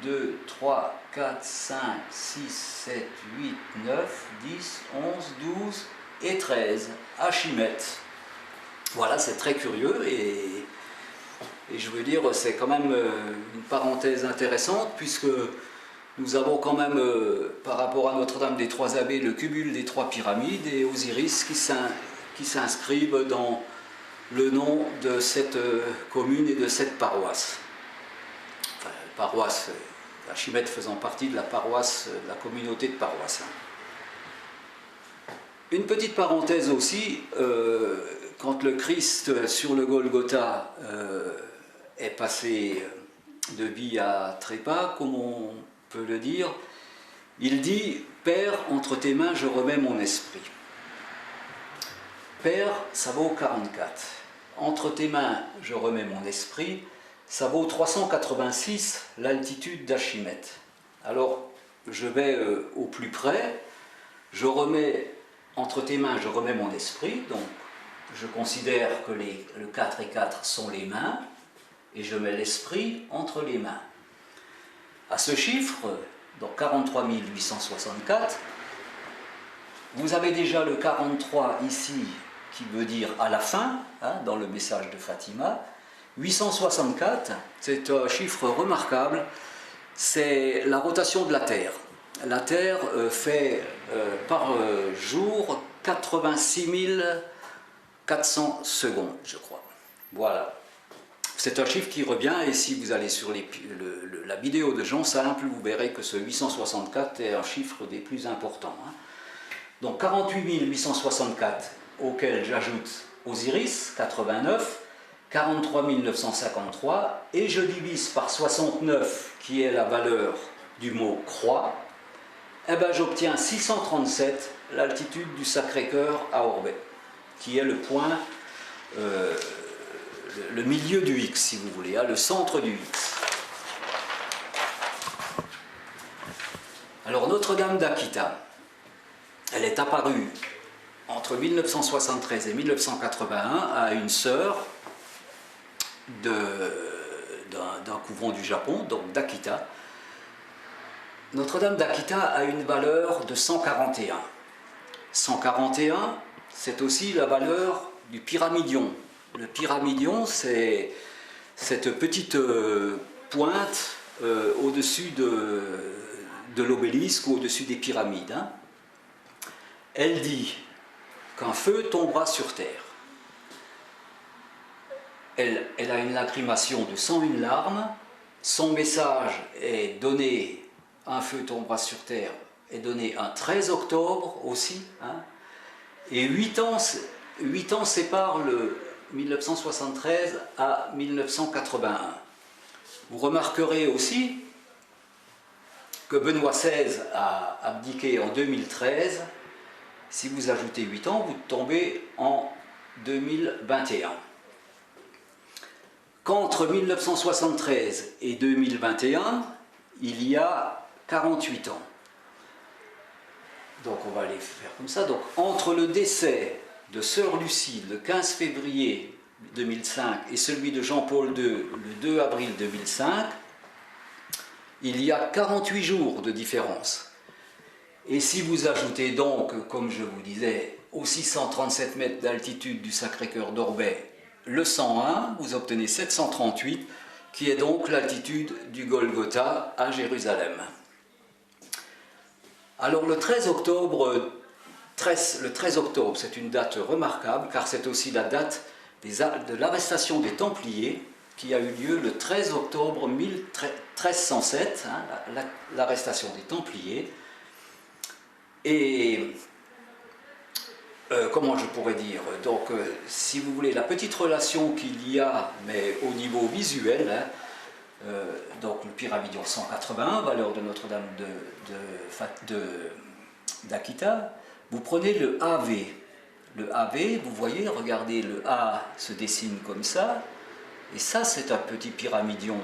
2, 3, 4, 5, 6, 7, 8, 9, 10, 11, 12 et 13. Archimède. Voilà, c'est très curieux et je veux dire, c'est quand même une parenthèse intéressante puisque nous avons quand même, par rapport à Notre-Dame des Trois Abbés, le cumul des trois pyramides et Osiris qui s'inscrivent dans le nom de cette commune et de cette paroisse. Enfin, paroisse, Archimède faisant partie de la paroisse, de la communauté de paroisse. Une petite parenthèse aussi, quand le Christ sur le Golgotha est passé de vie à trépas, comme on peut le dire, il dit « Père, entre tes mains, je remets mon esprit ». Père, ça vaut 44. Entre tes mains, je remets mon esprit, ça vaut 386 l'altitude d'Archimède. Alors, je vais au plus près, je remets, entre tes mains, je remets mon esprit, donc je considère que le 4 et 4 sont les mains, et je mets l'esprit entre les mains. À ce chiffre, donc 43 864, vous avez déjà le 43 ici, qui veut dire à la fin, hein, dans le message de Fatima. 864, c'est un chiffre remarquable, c'est la rotation de la Terre. La Terre fait par jour 86 400 secondes, je crois. Voilà. C'est un chiffre qui revient, et si vous allez sur la vidéo de Jean Simple, vous verrez que ce 864 est un chiffre des plus importants. Hein. Donc 48 864, auquel j'ajoute Osiris, 89, 43 953, et je divise par 69, qui est la valeur du mot croix, et ben j'obtiens 637, l'altitude du Sacré-Cœur à Orbey, qui est le point, le milieu du X, si vous voulez, hein, le centre du X. Alors Notre-Dame d'Aquita, elle est apparue entre 1973 et 1981 à une sœur d'un couvent du Japon, donc d'Akita. Notre-Dame d'Akita a une valeur de 141. 141, c'est aussi la valeur du pyramidion. Le pyramidion, c'est cette petite pointe au-dessus de l'obélisque ou au-dessus des pyramides. Hein. Elle dit qu'un feu tombera sur terre. Elle a une lacrymation de 101 larmes. Son message est donné, un feu tombera sur terre, est donné un 13 octobre aussi. Hein. Et 8 ans séparent le 1973 à 1981. Vous remarquerez aussi que Benoît XVI a abdiqué en 2013. Si vous ajoutez 8 ans, vous tombez en 2021. Qu'entre 1973 et 2021, il y a 48 ans. Donc on va les faire comme ça. Donc entre le décès de Sœur Lucie le 15 février 2005 et celui de Jean-Paul II le 2 avril 2005, il y a 48 jours de différence. Et si vous ajoutez donc, comme je vous disais, aux 637 mètres d'altitude du Sacré-Cœur d'Orbey, le 101, vous obtenez 738, qui est donc l'altitude du Golgotha à Jérusalem. Alors le 13 octobre, c'est une date remarquable, car c'est aussi la date de l'arrestation des Templiers, qui a eu lieu le 13 octobre 1307, hein, l'arrestation des Templiers. Et comment je pourrais dire, donc si vous voulez, la petite relation qu'il y a, mais au niveau visuel, hein, donc le pyramidion 181, valeur de Notre-Dame d'Akita, vous prenez le AV. Le AV, vous voyez, regardez, le A se dessine comme ça, et ça c'est un petit pyramidion.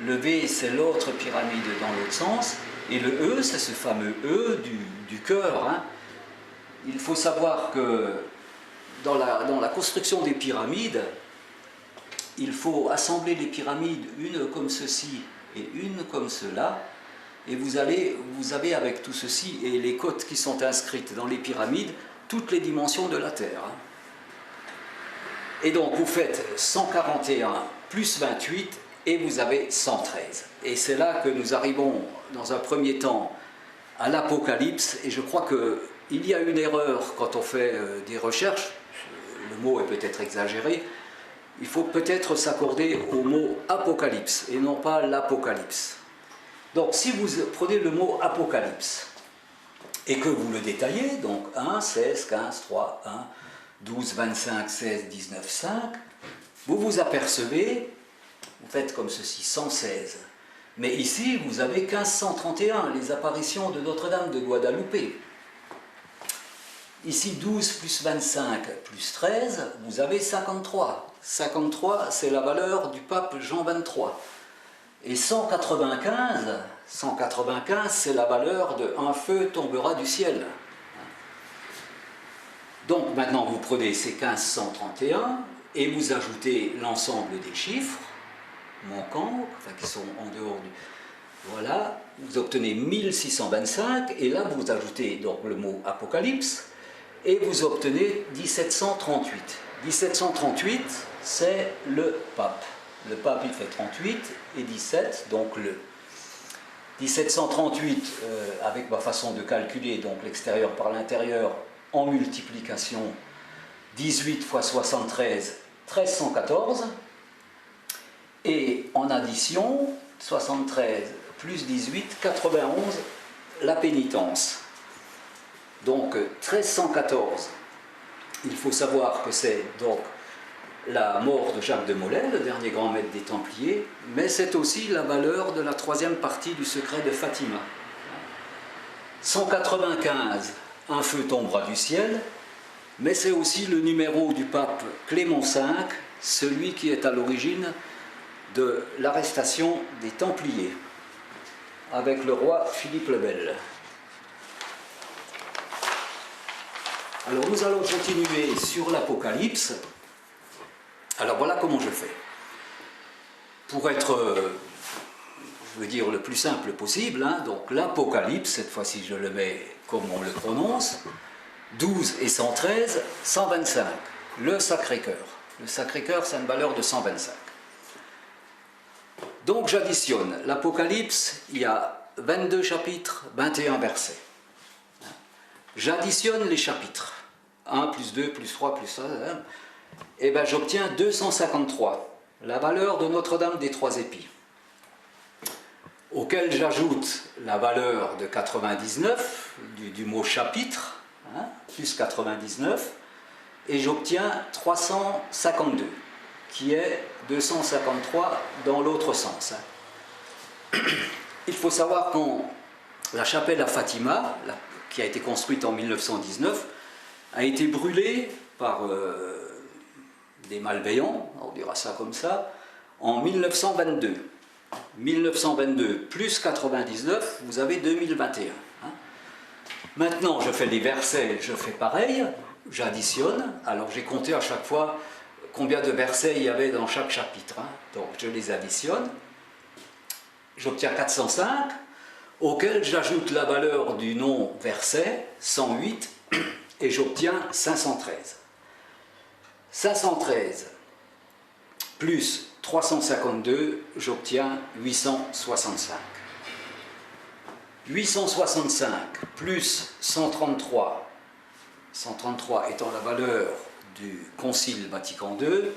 Le V c'est l'autre pyramide dans l'autre sens, et le E c'est ce fameux E du cœur. Hein. Il faut savoir que dans la construction des pyramides, il faut assembler les pyramides, une comme ceci, et une comme cela. Et vous avez avec tout ceci et les cotes qui sont inscrites dans les pyramides, toutes les dimensions de la Terre. Et donc vous faites 141 plus 28 et vous avez 113. Et c'est là que nous arrivons dans un premier temps à l'Apocalypse. Et je crois qu'il y a une erreur quand on fait des recherches, le mot est peut-être exagéré, il faut peut-être s'accorder au mot Apocalypse et non pas l'Apocalypse. Donc si vous prenez le mot Apocalypse et que vous le détaillez, donc 1, 16, 15, 3, 1, 12, 25, 16, 19, 5, vous vous apercevez, vous faites comme ceci, 116. Mais ici, vous avez 1531, les apparitions de Notre-Dame de Guadeloupe. Ici, 12 plus 25 plus 13, vous avez 53. 53, c'est la valeur du pape Jean XXIII. Et 195, c'est la valeur de « un feu tombera du ciel ». Donc maintenant, vous prenez ces 1531 et vous ajoutez l'ensemble des chiffres manquants, enfin qui sont en dehors du... Voilà, vous obtenez 1625 et là, vous ajoutez donc le mot « apocalypse » et vous obtenez 1738. 1738, c'est le pape. Le pape, il fait 38 et 17, donc le 1738, avec ma façon de calculer, donc l'extérieur par l'intérieur, en multiplication, 18 fois 73, 1314, et en addition, 73 plus 18, 91, la pénitence. Donc 1314, il faut savoir que c'est donc la mort de Jacques de Molay, le dernier grand maître des Templiers, mais c'est aussi la valeur de la troisième partie du secret de Fatima. 195, un feu tombera du ciel, mais c'est aussi le numéro du pape Clément V, celui qui est à l'origine de l'arrestation des Templiers, avec le roi Philippe le Bel. Alors nous allons continuer sur l'Apocalypse. Alors voilà comment je fais. Pour être, je veux dire, le plus simple possible, hein, donc l'Apocalypse, cette fois-ci je le mets comme on le prononce, 12 et 113, 125, le Sacré-Cœur. Le Sacré-Cœur, c'est une valeur de 125. Donc j'additionne. L'Apocalypse, il y a 22 chapitres, 21 versets. J'additionne les chapitres. 1 plus 2 plus 3 plus 1, et bien j'obtiens 253, la valeur de Notre-Dame des Trois Épis, auquel j'ajoute la valeur de 99, du mot chapitre, hein, plus 99, et j'obtiens 352, qui est 253 dans l'autre sens. Il faut savoir que la chapelle à Fatima, qui a été construite en 1919, a été brûlée par des malveillants, on dira ça comme ça, en 1922. 1922 plus 99, vous avez 2021. Hein. Maintenant, je fais les versets, je fais pareil, j'additionne. Alors j'ai compté à chaque fois combien de versets il y avait dans chaque chapitre. Hein. Donc je les additionne. J'obtiens 405, auquel j'ajoute la valeur du nom verset, 108, et j'obtiens 513. 513 plus 352, j'obtiens 865. 865 plus 133, 133 étant la valeur du Concile Vatican II,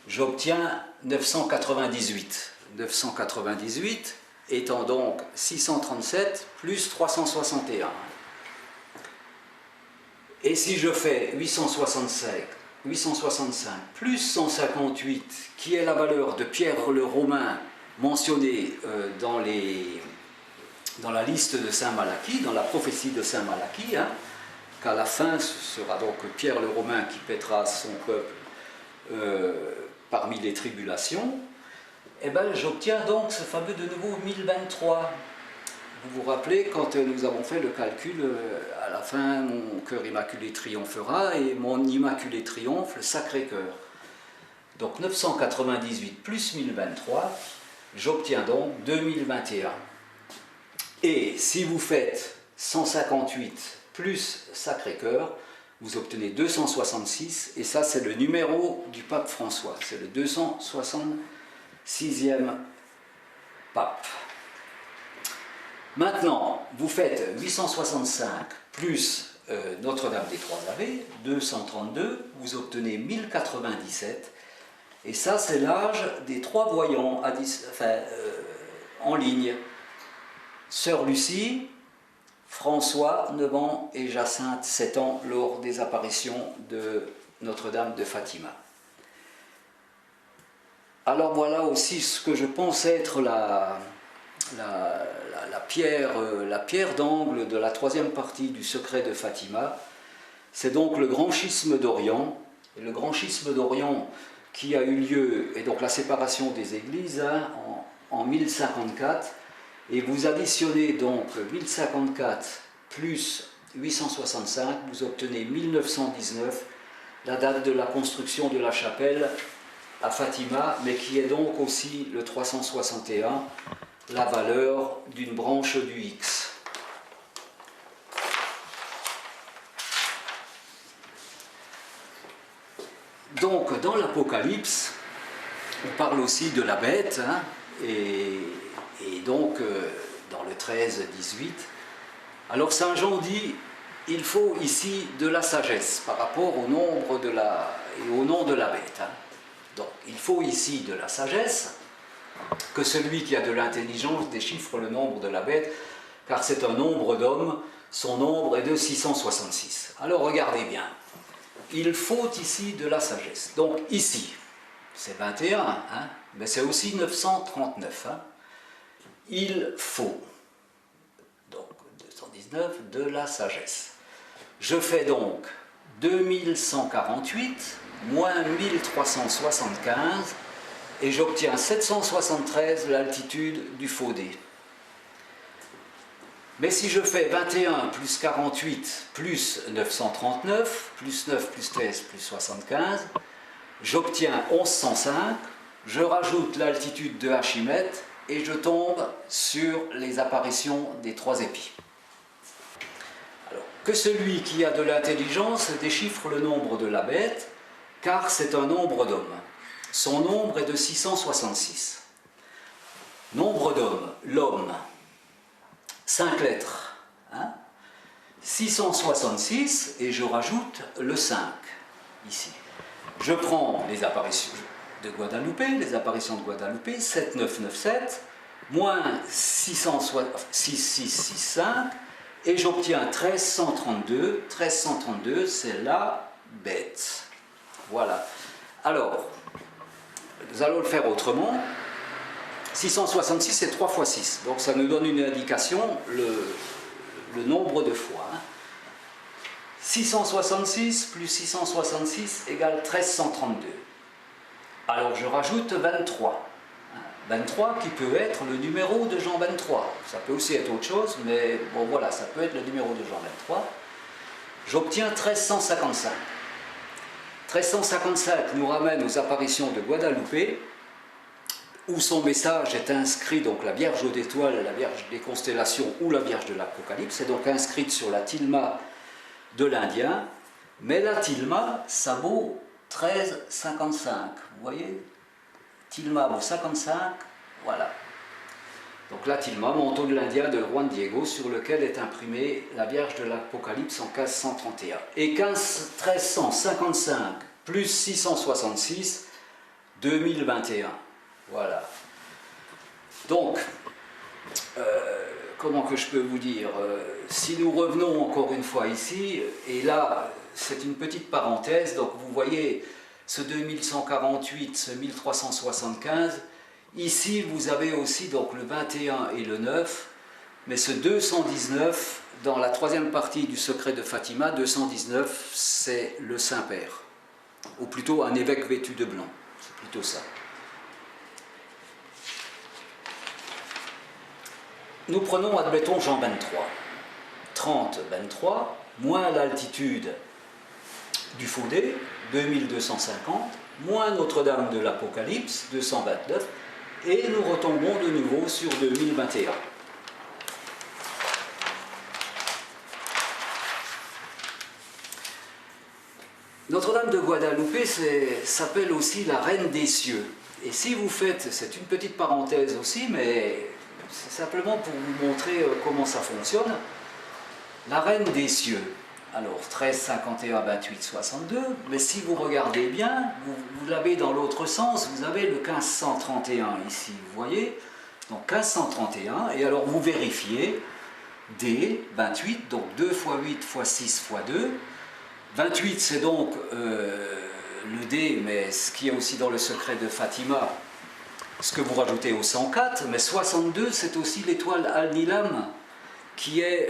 j'obtiens 998. 998 étant donc 637 plus 361. Et si je fais 865 plus 158, qui est la valeur de Pierre le Romain mentionnée dans la liste de Saint Malachie, dans la prophétie de Saint Malachie, hein, qu'à la fin ce sera donc Pierre le Romain qui paîtra son peuple parmi les tribulations, et bien j'obtiens donc ce fameux de nouveau 1023. Vous vous rappelez, quand nous avons fait le calcul, à la fin, mon cœur immaculé triomphera et mon immaculé triomphe, le Sacré-Cœur. Donc 998 plus 1023, J'obtiens donc 2021. Et si vous faites 158 plus Sacré-Cœur, vous obtenez 266, et ça c'est le numéro du pape François, c'est le 266e pape. Maintenant, vous faites 865 plus Notre-Dame des Trois Ave, 232, vous obtenez 1097, et ça c'est l'âge des trois voyants en ligne. Sœur Lucie, François, 9 ans, et Jacinthe, 7 ans, lors des apparitions de Notre-Dame de Fatima. Alors voilà aussi ce que je pense être la pierre d'angle de la troisième partie du secret de Fatima. C'est donc le grand schisme d'Orient. Et le grand schisme d'Orient qui a eu lieu, et donc la séparation des églises en 1054. Et vous additionnez donc 1054 plus 865, vous obtenez 1919, la date de la construction de la chapelle à Fatima, mais qui est donc aussi le 361, la valeur d'une branche du X. Donc dans l'Apocalypse, on parle aussi de la bête, hein, et donc dans le 13-18, alors Saint Jean dit, il faut ici de la sagesse par rapport au nombre et au nom de la bête. Hein. Donc il faut ici de la sagesse, que celui qui a de l'intelligence déchiffre le nombre de la bête, car c'est un nombre d'hommes, son nombre est de 666. Alors regardez bien, il faut ici de la sagesse. Donc ici, c'est 21, hein, mais c'est aussi 939. Hein. Il faut, donc 219, de la sagesse. Je fais donc 2148 moins 1375, et j'obtiens 773, l'altitude du Faudé. Mais si je fais 21 plus 48 plus 939, plus 9 plus 13 plus 75, j'obtiens 1105, je rajoute l'altitude de Archimède et je tombe sur les apparitions des trois épis. Alors, que celui qui a de l'intelligence déchiffre le nombre de la bête, car c'est un nombre d'hommes. Son nombre est de 666. Nombre d'hommes, l'homme, 5 lettres, hein, 666, et je rajoute le 5, ici. Je prends les apparitions de Guadalupe, 7997, moins 6665, et j'obtiens 1332. 1332, c'est la bête. Voilà. Alors, nous allons le faire autrement. 666, c'est 3 fois 6. Donc ça nous donne une indication, le nombre de fois. Hein. 666 plus 666 égale 1332. Alors je rajoute 23. 23 qui peut être le numéro de Jean 23. Ça peut aussi être autre chose, mais bon voilà, ça peut être le numéro de Jean 23. J'obtiens 1355. 1355 nous ramène aux apparitions de Guadalupe, où son message est inscrit, donc la Vierge aux étoiles, la Vierge des constellations ou la Vierge de l'Apocalypse, est donc inscrite sur la tilma de l'Indien, mais la tilma, ça vaut 13,55, vous voyez, tilma vaut 55, voilà. Donc la tilma, manteau de l'Indien de Juan Diego, sur lequel est imprimée la Vierge de l'Apocalypse en 1531. Et 1355 plus 666, 2021. Voilà. Donc, comment que je peux vous dire, si nous revenons encore une fois ici, et là, c'est une petite parenthèse, donc vous voyez ce 2148, ce 1375, ici vous avez aussi donc le 21 et le 9, mais ce 219, dans la troisième partie du secret de Fatima, 219, c'est le Saint-Père, ou plutôt un évêque vêtu de blanc, c'est plutôt ça. Nous prenons, admettons, Jean 23. 30, 23, moins l'altitude du Faudé, 2250, moins Notre-Dame de l'Apocalypse, 229, et nous retombons de nouveau sur 2021. Notre-Dame de Guadalupe s'appelle aussi la Reine des Cieux. Et si vous faites, c'est une petite parenthèse aussi, mais c'est simplement pour vous montrer comment ça fonctionne. La Reine des Cieux, alors 13, 51, 28, 62, mais si vous regardez bien, vous l'avez dans l'autre sens, vous avez le 1531 ici, vous voyez, donc 1531, et alors vous vérifiez, D, 28, donc 2 x 8 x 6 x 2, 28 c'est donc le D, mais ce qui est aussi dans le secret de Fatima, ce que vous rajoutez au 104, mais 62 c'est aussi l'étoile Al-Nilam, qui est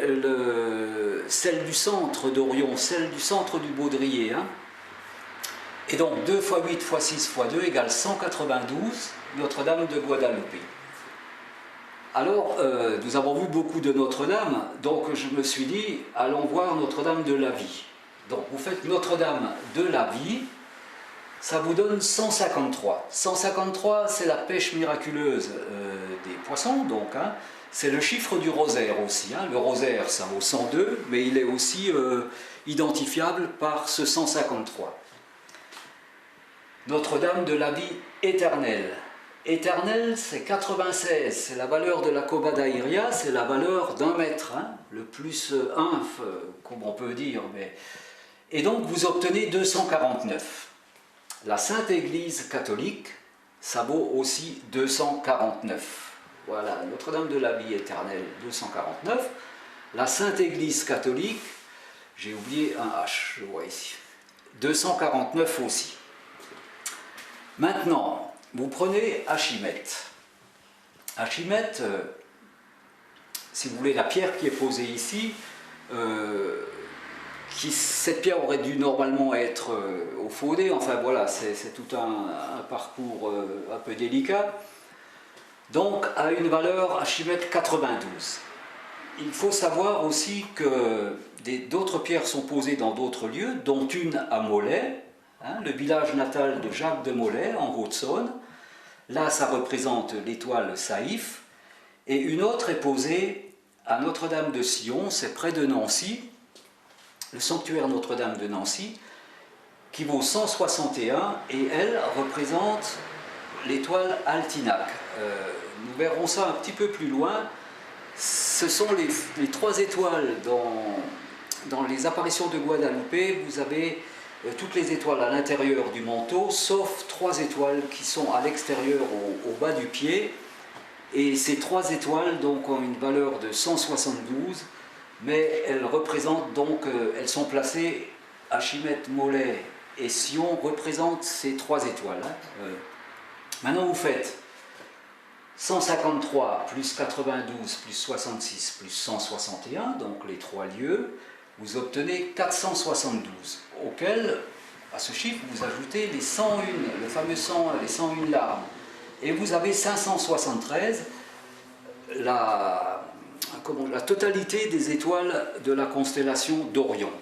celle du centre d'Orion, celle du centre du baudrier. Hein. Et donc 2 x 8 x 6 x 2 égale 192, Notre-Dame de Guadalupe. Alors, nous avons vu beaucoup de Notre-Dame, donc je me suis dit, allons voir Notre-Dame de la Vie. Donc vous faites Notre-Dame de la Vie, ça vous donne 153. 153, c'est la pêche miraculeuse des poissons, donc, hein. C'est le chiffre du rosaire aussi. Hein. Le rosaire, ça vaut 102, mais il est aussi identifiable par ce 153. Notre-Dame de la Vie éternelle. Éternelle, c'est 96, c'est la valeur de la Cobada Iria, c'est la valeur d'un mètre, hein. Le plus inf, comme on peut dire. Mais... Et donc vous obtenez 249. La Sainte Église catholique, ça vaut aussi 249. Voilà, Notre-Dame de la Vie éternelle, 249. La Sainte Église catholique, j'ai oublié un H, je vois ici, 249 aussi. Maintenant, vous prenez Achimette. Achimette, si vous voulez, la pierre qui est posée ici, cette pierre aurait dû normalement être au Faudé, enfin voilà, c'est tout un parcours un peu délicat. Donc, à une valeur Achimette 92. Il faut savoir aussi que d'autres pierres sont posées dans d'autres lieux, dont une à Molay, hein, le village natal de Jacques de Molay, en Haute-Saône. Là, ça représente l'étoile Saïf. Et une autre est posée à Notre-Dame de Sion, c'est près de Nancy, le sanctuaire Notre-Dame de Nancy, qui vaut 161, et elle représente l'étoile Altinac. Nous verrons ça un petit peu plus loin. Ce sont les trois étoiles dans les apparitions de Guadalupe. Vous avez toutes les étoiles à l'intérieur du manteau, sauf trois étoiles qui sont à l'extérieur, au bas du pied. Et ces trois étoiles donc, ont une valeur de 172, mais elles représentent donc, elles sont placées, Achimette, Molay et Sion représentent ces trois étoiles. Hein. Maintenant vous faites 153 plus 92 plus 66 plus 161, donc les trois lieux, vous obtenez 472, auquel, à ce chiffre, vous ajoutez les 101, le fameux 101, les 101 larmes, et vous avez 573, la totalité des étoiles de la constellation d'Orion.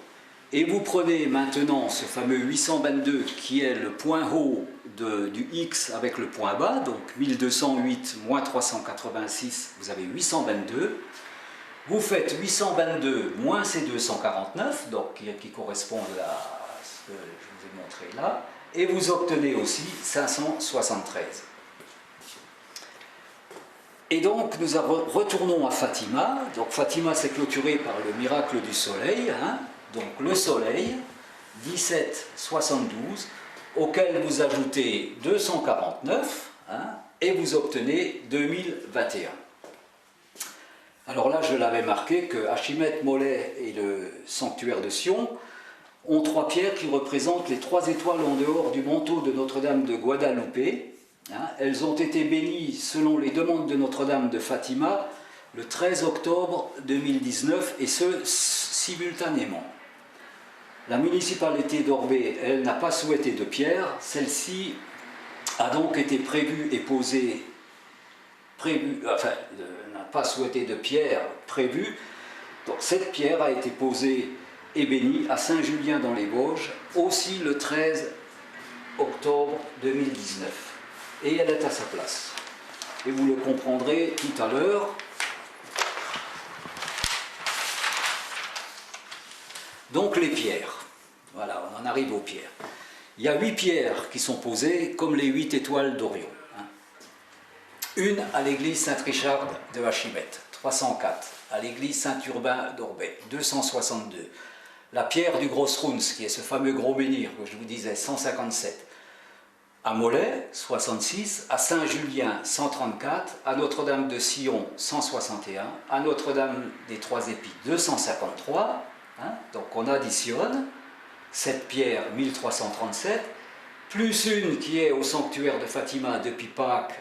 Et vous prenez maintenant ce fameux 822 qui est le point haut du X avec le point bas, donc 1208 moins 386, vous avez 822. Vous faites 822 moins ces 249, donc qui correspondent à ce que je vous ai montré là, et vous obtenez aussi 573. Et donc nous retournons à Fatima. Donc Fatima s'est clôturée par le miracle du soleil, hein. Donc le soleil, 1772, auquel vous ajoutez 249, hein, et vous obtenez 2021. Alors là, je l'avais marqué que Achimette, Molay et le sanctuaire de Sion ont trois pierres qui représentent les trois étoiles en dehors du manteau de Notre-Dame de Guadalupe. Hein. Elles ont été bénies selon les demandes de Notre-Dame de Fatima le 13 octobre 2019, et ce, simultanément. La municipalité d'Orbey, elle n'a pas souhaité de pierre. Celle-ci a donc été prévue et posée, n'a pas souhaité de pierre prévue. Donc cette pierre a été posée et bénie à Saint-Julien dans les Vosges, aussi le 13 octobre 2019. Et elle est à sa place. et vous le comprendrez tout à l'heure. Donc les pierres, voilà, on en arrive aux pierres. Il y a 8 pierres qui sont posées comme les 8 étoiles d'Orion. Une à l'église Saint-Richard de Hachimette, 304. À l'église Saint-Urbain d'Orbay, 262. La pierre du Gros Runz, qui est ce fameux gros menhir que je vous disais, 157. À Molay, 66. À Saint-Julien, 134. À Notre-Dame de Sion, 161. À Notre-Dame des Trois Épis, 253. Donc on additionne cette pierre, 1337. Plus une qui est au sanctuaire de Fatima depuis Pâques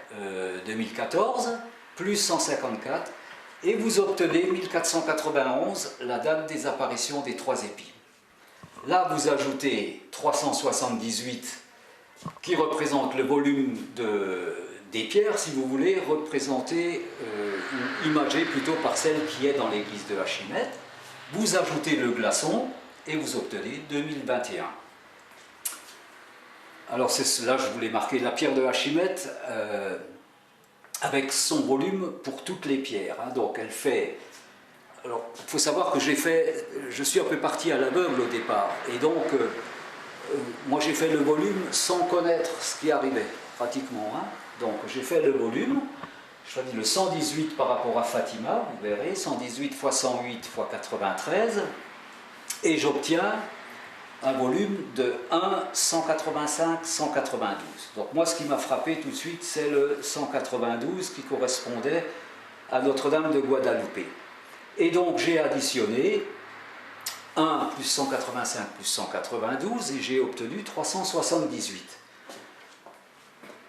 2014, plus 154, et vous obtenez 1491, la date des apparitions des Trois Épis. Là, vous ajoutez 378, qui représente le volume des pierres, si vous voulez, représentées, ou imagées plutôt par celle qui est dans l'église de Hachimette. Vous ajoutez le glaçon, et vous obtenez 2021. Alors là, je voulais marquer la pierre de Hachimette avec son volume pour toutes les pierres. Donc elle fait... Alors, il faut savoir que je suis un peu parti à l'aveugle au départ. Et donc, moi j'ai fait le volume sans connaître ce qui arrivait, pratiquement. Donc j'ai fait le volume, je choisis le 118 par rapport à Fatima, vous verrez, 118 x 108 x 93, et j'obtiens un volume de 1, 185, 192. Donc moi, ce qui m'a frappé tout de suite, c'est le 192 qui correspondait à Notre-Dame de Guadalupe. Et donc j'ai additionné 1 plus 185 plus 192 et j'ai obtenu 378.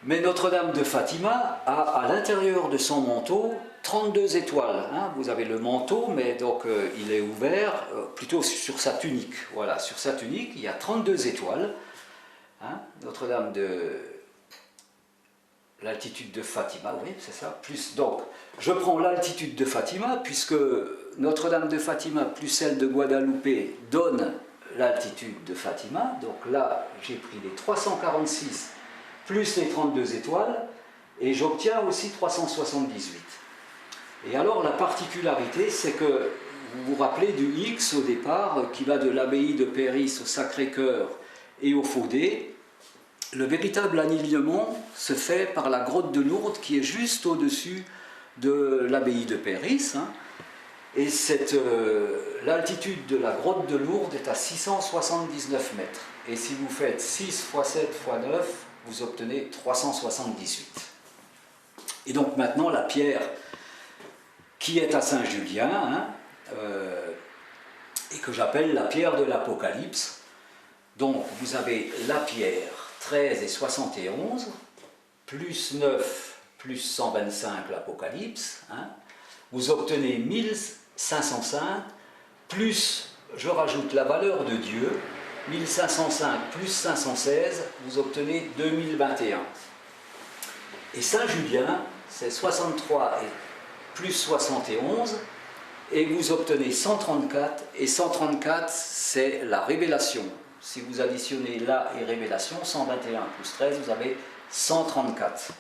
Mais Notre-Dame de Fatima a à l'intérieur de son manteau 32 étoiles. Vous avez le manteau, mais donc il est ouvert plutôt sur sa tunique. Voilà, sur sa tunique, il y a 32 étoiles. Notre-Dame de l'altitude de Fatima, oui, c'est ça. Plus, donc, je prends l'altitude de Fatima, puisque Notre-Dame de Fatima plus celle de Guadalupe donne l'altitude de Fatima. Donc là, j'ai pris les 346 plus les 32 étoiles, et j'obtiens aussi 378. Et alors la particularité, c'est que vous vous rappelez du X au départ, qui va de l'abbaye de Péris au Sacré-Cœur et au Faudé. Le véritable alignement se fait par la grotte de Lourdes, qui est juste au-dessus de l'abbaye de Péris. Et l'altitude de la grotte de Lourdes est à 679 mètres. Et si vous faites 6 x 7 x 9, vous obtenez 378. Et donc maintenant, la pierre qui est à Saint-Julien, et que j'appelle la pierre de l'Apocalypse. Donc vous avez la pierre 13 et 71, plus 9, plus 125 l'Apocalypse. Vous obtenez 1505, plus, je rajoute la valeur de Dieu, 1505 plus 516, vous obtenez 2021. Et Saint-Julien, c'est 63 et plus 71, et vous obtenez 134, et 134, c'est la révélation. Si vous additionnez là et révélation, 121 plus 13, vous avez 134.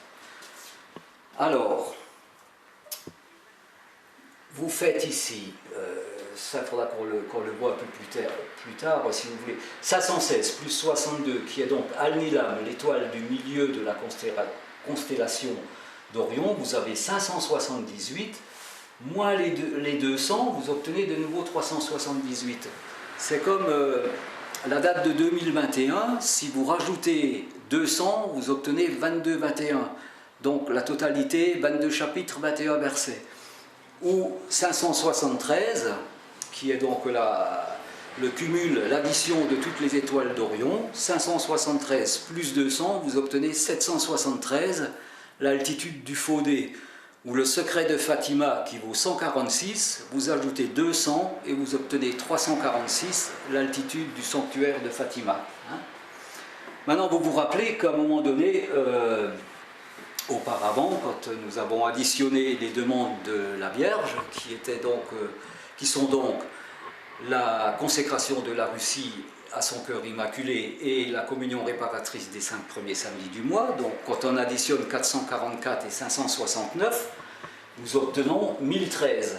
Alors, vous faites ici, ça il faudra qu'on le voit un peu plus tard, si vous voulez, 516 plus 62, qui est donc Al-Nilam, l'étoile du milieu de la constellation d'Orion, vous avez 578, moins les 200, vous obtenez de nouveau 378. C'est comme la date de 2021, si vous rajoutez 200, vous obtenez 22-21. Donc la totalité, 22 chapitres, 21 versets. Ou 573, qui est donc le cumul, l'addition de toutes les étoiles d'Orion. 573 plus 200, vous obtenez 773, l'altitude du Faudé. Ou le secret de Fatima, qui vaut 146, vous ajoutez 200 et vous obtenez 346, l'altitude du sanctuaire de Fatima. Maintenant, vous vous rappelez qu'à un moment donné, auparavant, quand nous avons additionné les demandes de la Vierge, qui sont donc la consécration de la Russie à son cœur immaculé et la communion réparatrice des 5 premiers samedis du mois. Donc quand on additionne 444 et 569, nous obtenons 1013.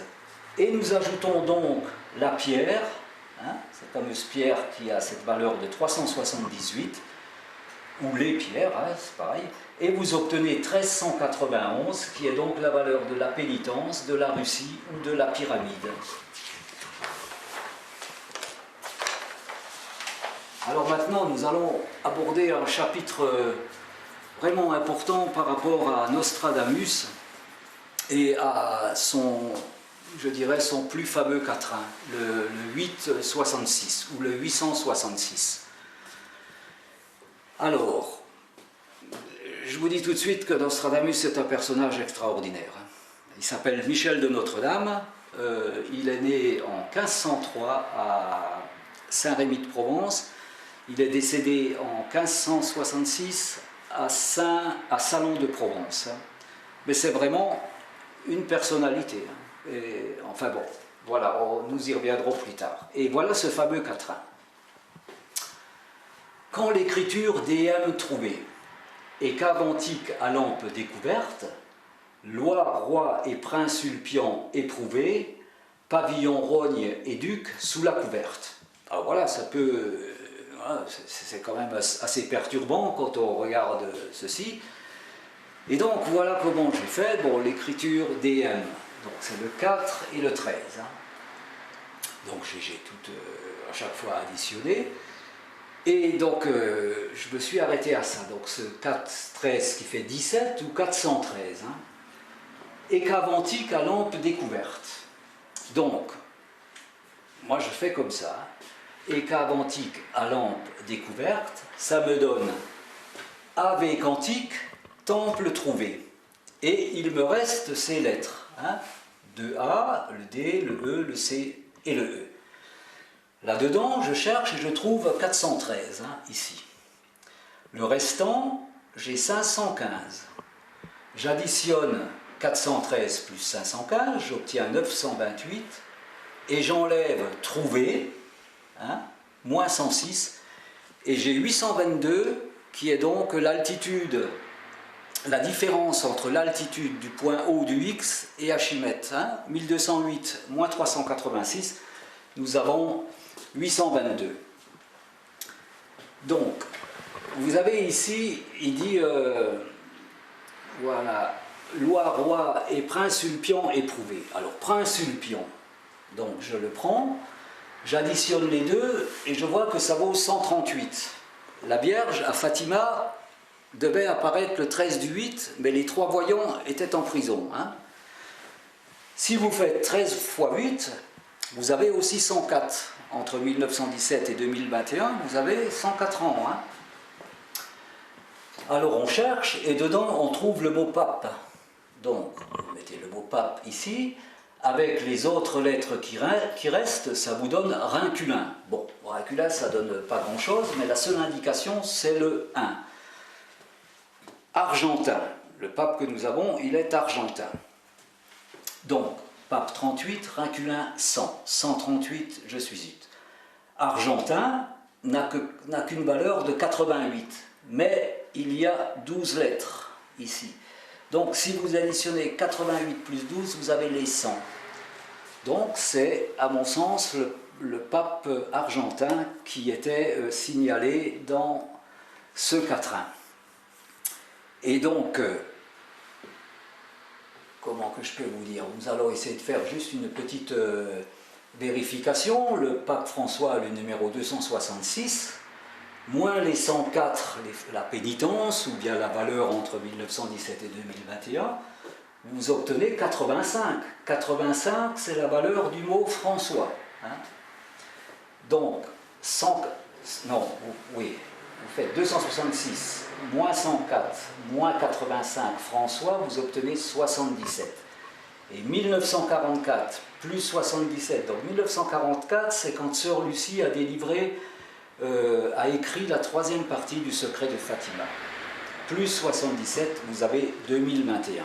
Et nous ajoutons donc la pierre, hein, cette fameuse pierre qui a cette valeur de 378, ou les pierres, hein, c'est pareil, et vous obtenez 1391, qui est donc la valeur de la pénitence, de la Russie ou de la pyramide. Alors maintenant, nous allons aborder un chapitre vraiment important par rapport à Nostradamus et à son, je dirais, son plus fameux quatrain, le 866 ou le 866. Alors, je vous dis tout de suite que Nostradamus est un personnage extraordinaire. Il s'appelle Michel de Notre-Dame, il est né en 1503 à Saint-Rémy-de-Provence. Il est décédé en 1566 à Salon de Provence. Mais c'est vraiment une personnalité. Et, enfin bon, voilà, nous y reviendrons plus tard. Et voilà ce fameux quatrain. Quand l'écriture DM trouvée et cave antique à lampe découverte, loi, roi et prince ulpiant éprouvé, pavillon, rogne et duc sous la couverte. Alors voilà, ça peut... c'est quand même assez perturbant quand on regarde ceci. Et donc voilà comment j'ai fait. Bon, l'écriture DM, donc c'est le 4 et le 13. Hein. Donc j'ai tout à chaque fois additionné. Et donc je me suis arrêté à ça. Donc ce 4-13 qui fait 17 ou 413. Hein. Et cave antique à lampe découverte. Donc, moi je fais comme ça. Et cave antique à lampe découverte, ça me donne Ave quantique, temple trouvé. Et il me reste ces lettres, hein, de A, le D, le E, le C et le E. Là-dedans, je cherche et je trouve 413, hein, ici. Le restant, j'ai 515. J'additionne 413 plus 515, j'obtiens 928, et j'enlève trouvé, hein, moins 106, et j'ai 822 qui est donc l'altitude, la différence entre l'altitude du point O du X et Archimède. Hein, 1208 moins 386, nous avons 822. Donc, vous avez ici, il dit, voilà, loi, roi et prince ulpiant éprouvé. Alors, prince ulpiant, donc je le prends, j'additionne les deux et je vois que ça vaut 138. La Vierge à Fatima devait apparaître le 13 du 8, mais les 3 voyants étaient en prison. Hein. Si vous faites 13 fois 8, vous avez aussi 104. Entre 1917 et 2021, vous avez 104 ans. Hein. Alors on cherche et dedans on trouve le mot pape. Donc, vous mettez le mot pape ici. Avec les autres lettres qui restent, ça vous donne Rinculin. Bon, Rinculin, ça donne pas grand-chose, mais la seule indication, c'est le 1. Argentin. Le pape que nous avons, il est argentin. Donc, pape 38, Rinculin 100. 138, je suis ut. Argentin n'a qu'une valeur de 88, mais il y a 12 lettres ici. Donc, si vous additionnez 88 plus 12, vous avez les 100. Donc, c'est, à mon sens, le pape argentin qui était signalé dans ce quatrain. Et donc, comment que je peux vous dire? Nous allons essayer de faire juste une petite vérification. Le pape François a le numéro 266. Moins les 104, la pénitence, ou bien la valeur entre 1917 et 2021, vous obtenez 85. 85, c'est la valeur du mot François. Hein. Donc, vous faites 266, moins 104, moins 85 François, vous obtenez 77. Et 1944, plus 77. Donc 1944, c'est quand Sœur Lucie a délivré... a écrit la 3e partie du secret de Fatima. Plus 77, vous avez 2021.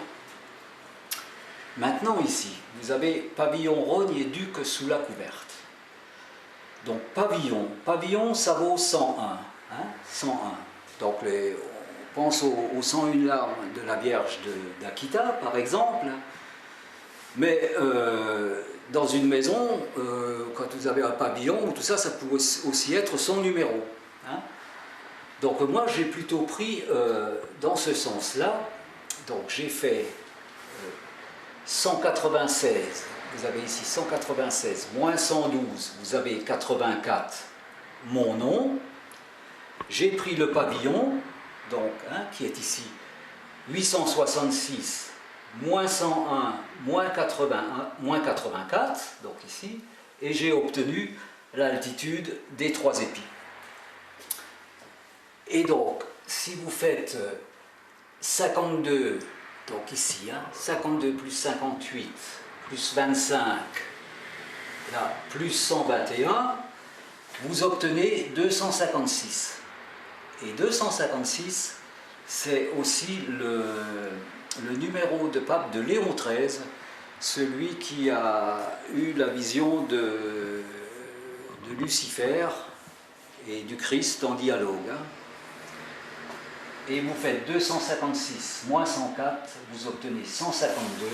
Maintenant ici, vous avez pavillon, rogne et duc sous la couverte. Donc pavillon. Pavillon, ça vaut 101. Hein, 101. Donc on pense aux 101 larmes de la Vierge d'Akita, par exemple. Mais dans une maison, quand vous avez un pavillon ou tout ça, ça peut aussi être son numéro. Hein. Donc moi, j'ai plutôt pris dans ce sens-là. Donc j'ai fait 196. Vous avez ici 196 moins 112, vous avez 84, mon nom. J'ai pris le pavillon, donc, hein, qui est ici, 866 moins 101 moins 84, donc ici, et j'ai obtenu l'altitude des 3 épis. Et donc, si vous faites 52, donc ici, hein, 52 plus 58, plus 25, là, plus 121, vous obtenez 256. Et 256, c'est aussi le numéro de pape de Léon XIII, celui qui a eu la vision de Lucifer et du Christ en dialogue. Hein. Et vous faites 256 moins 104, vous obtenez 152.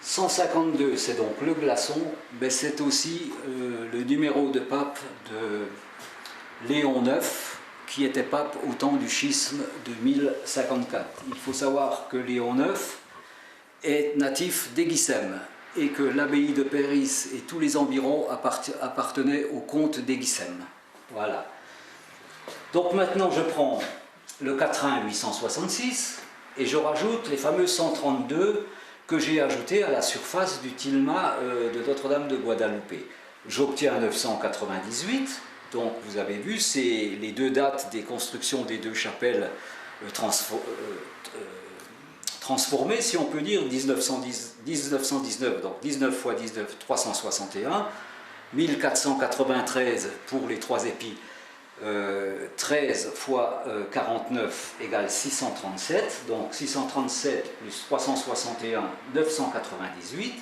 152, c'est donc le glaçon, mais c'est aussi le numéro de pape de Léon IX, qui était pape au temps du schisme de 1054. Il faut savoir que Léon IX est natif d'Éguissem et que l'abbaye de Péris et tous les environs appartenaient au comte d'Éguissem. Voilà. Donc maintenant je prends le quatrain 866 et je rajoute les fameux 132 que j'ai ajouté à la surface du tilma de Notre-Dame de Guadalupe. J'obtiens 998, donc vous avez vu, c'est les 2 dates des constructions des 2 chapelles transformées, si on peut dire, 1919, donc 19 fois 19, 361, 1493 pour les 3 épis, 13 fois 49 égale 637, donc 637 plus 361, 998,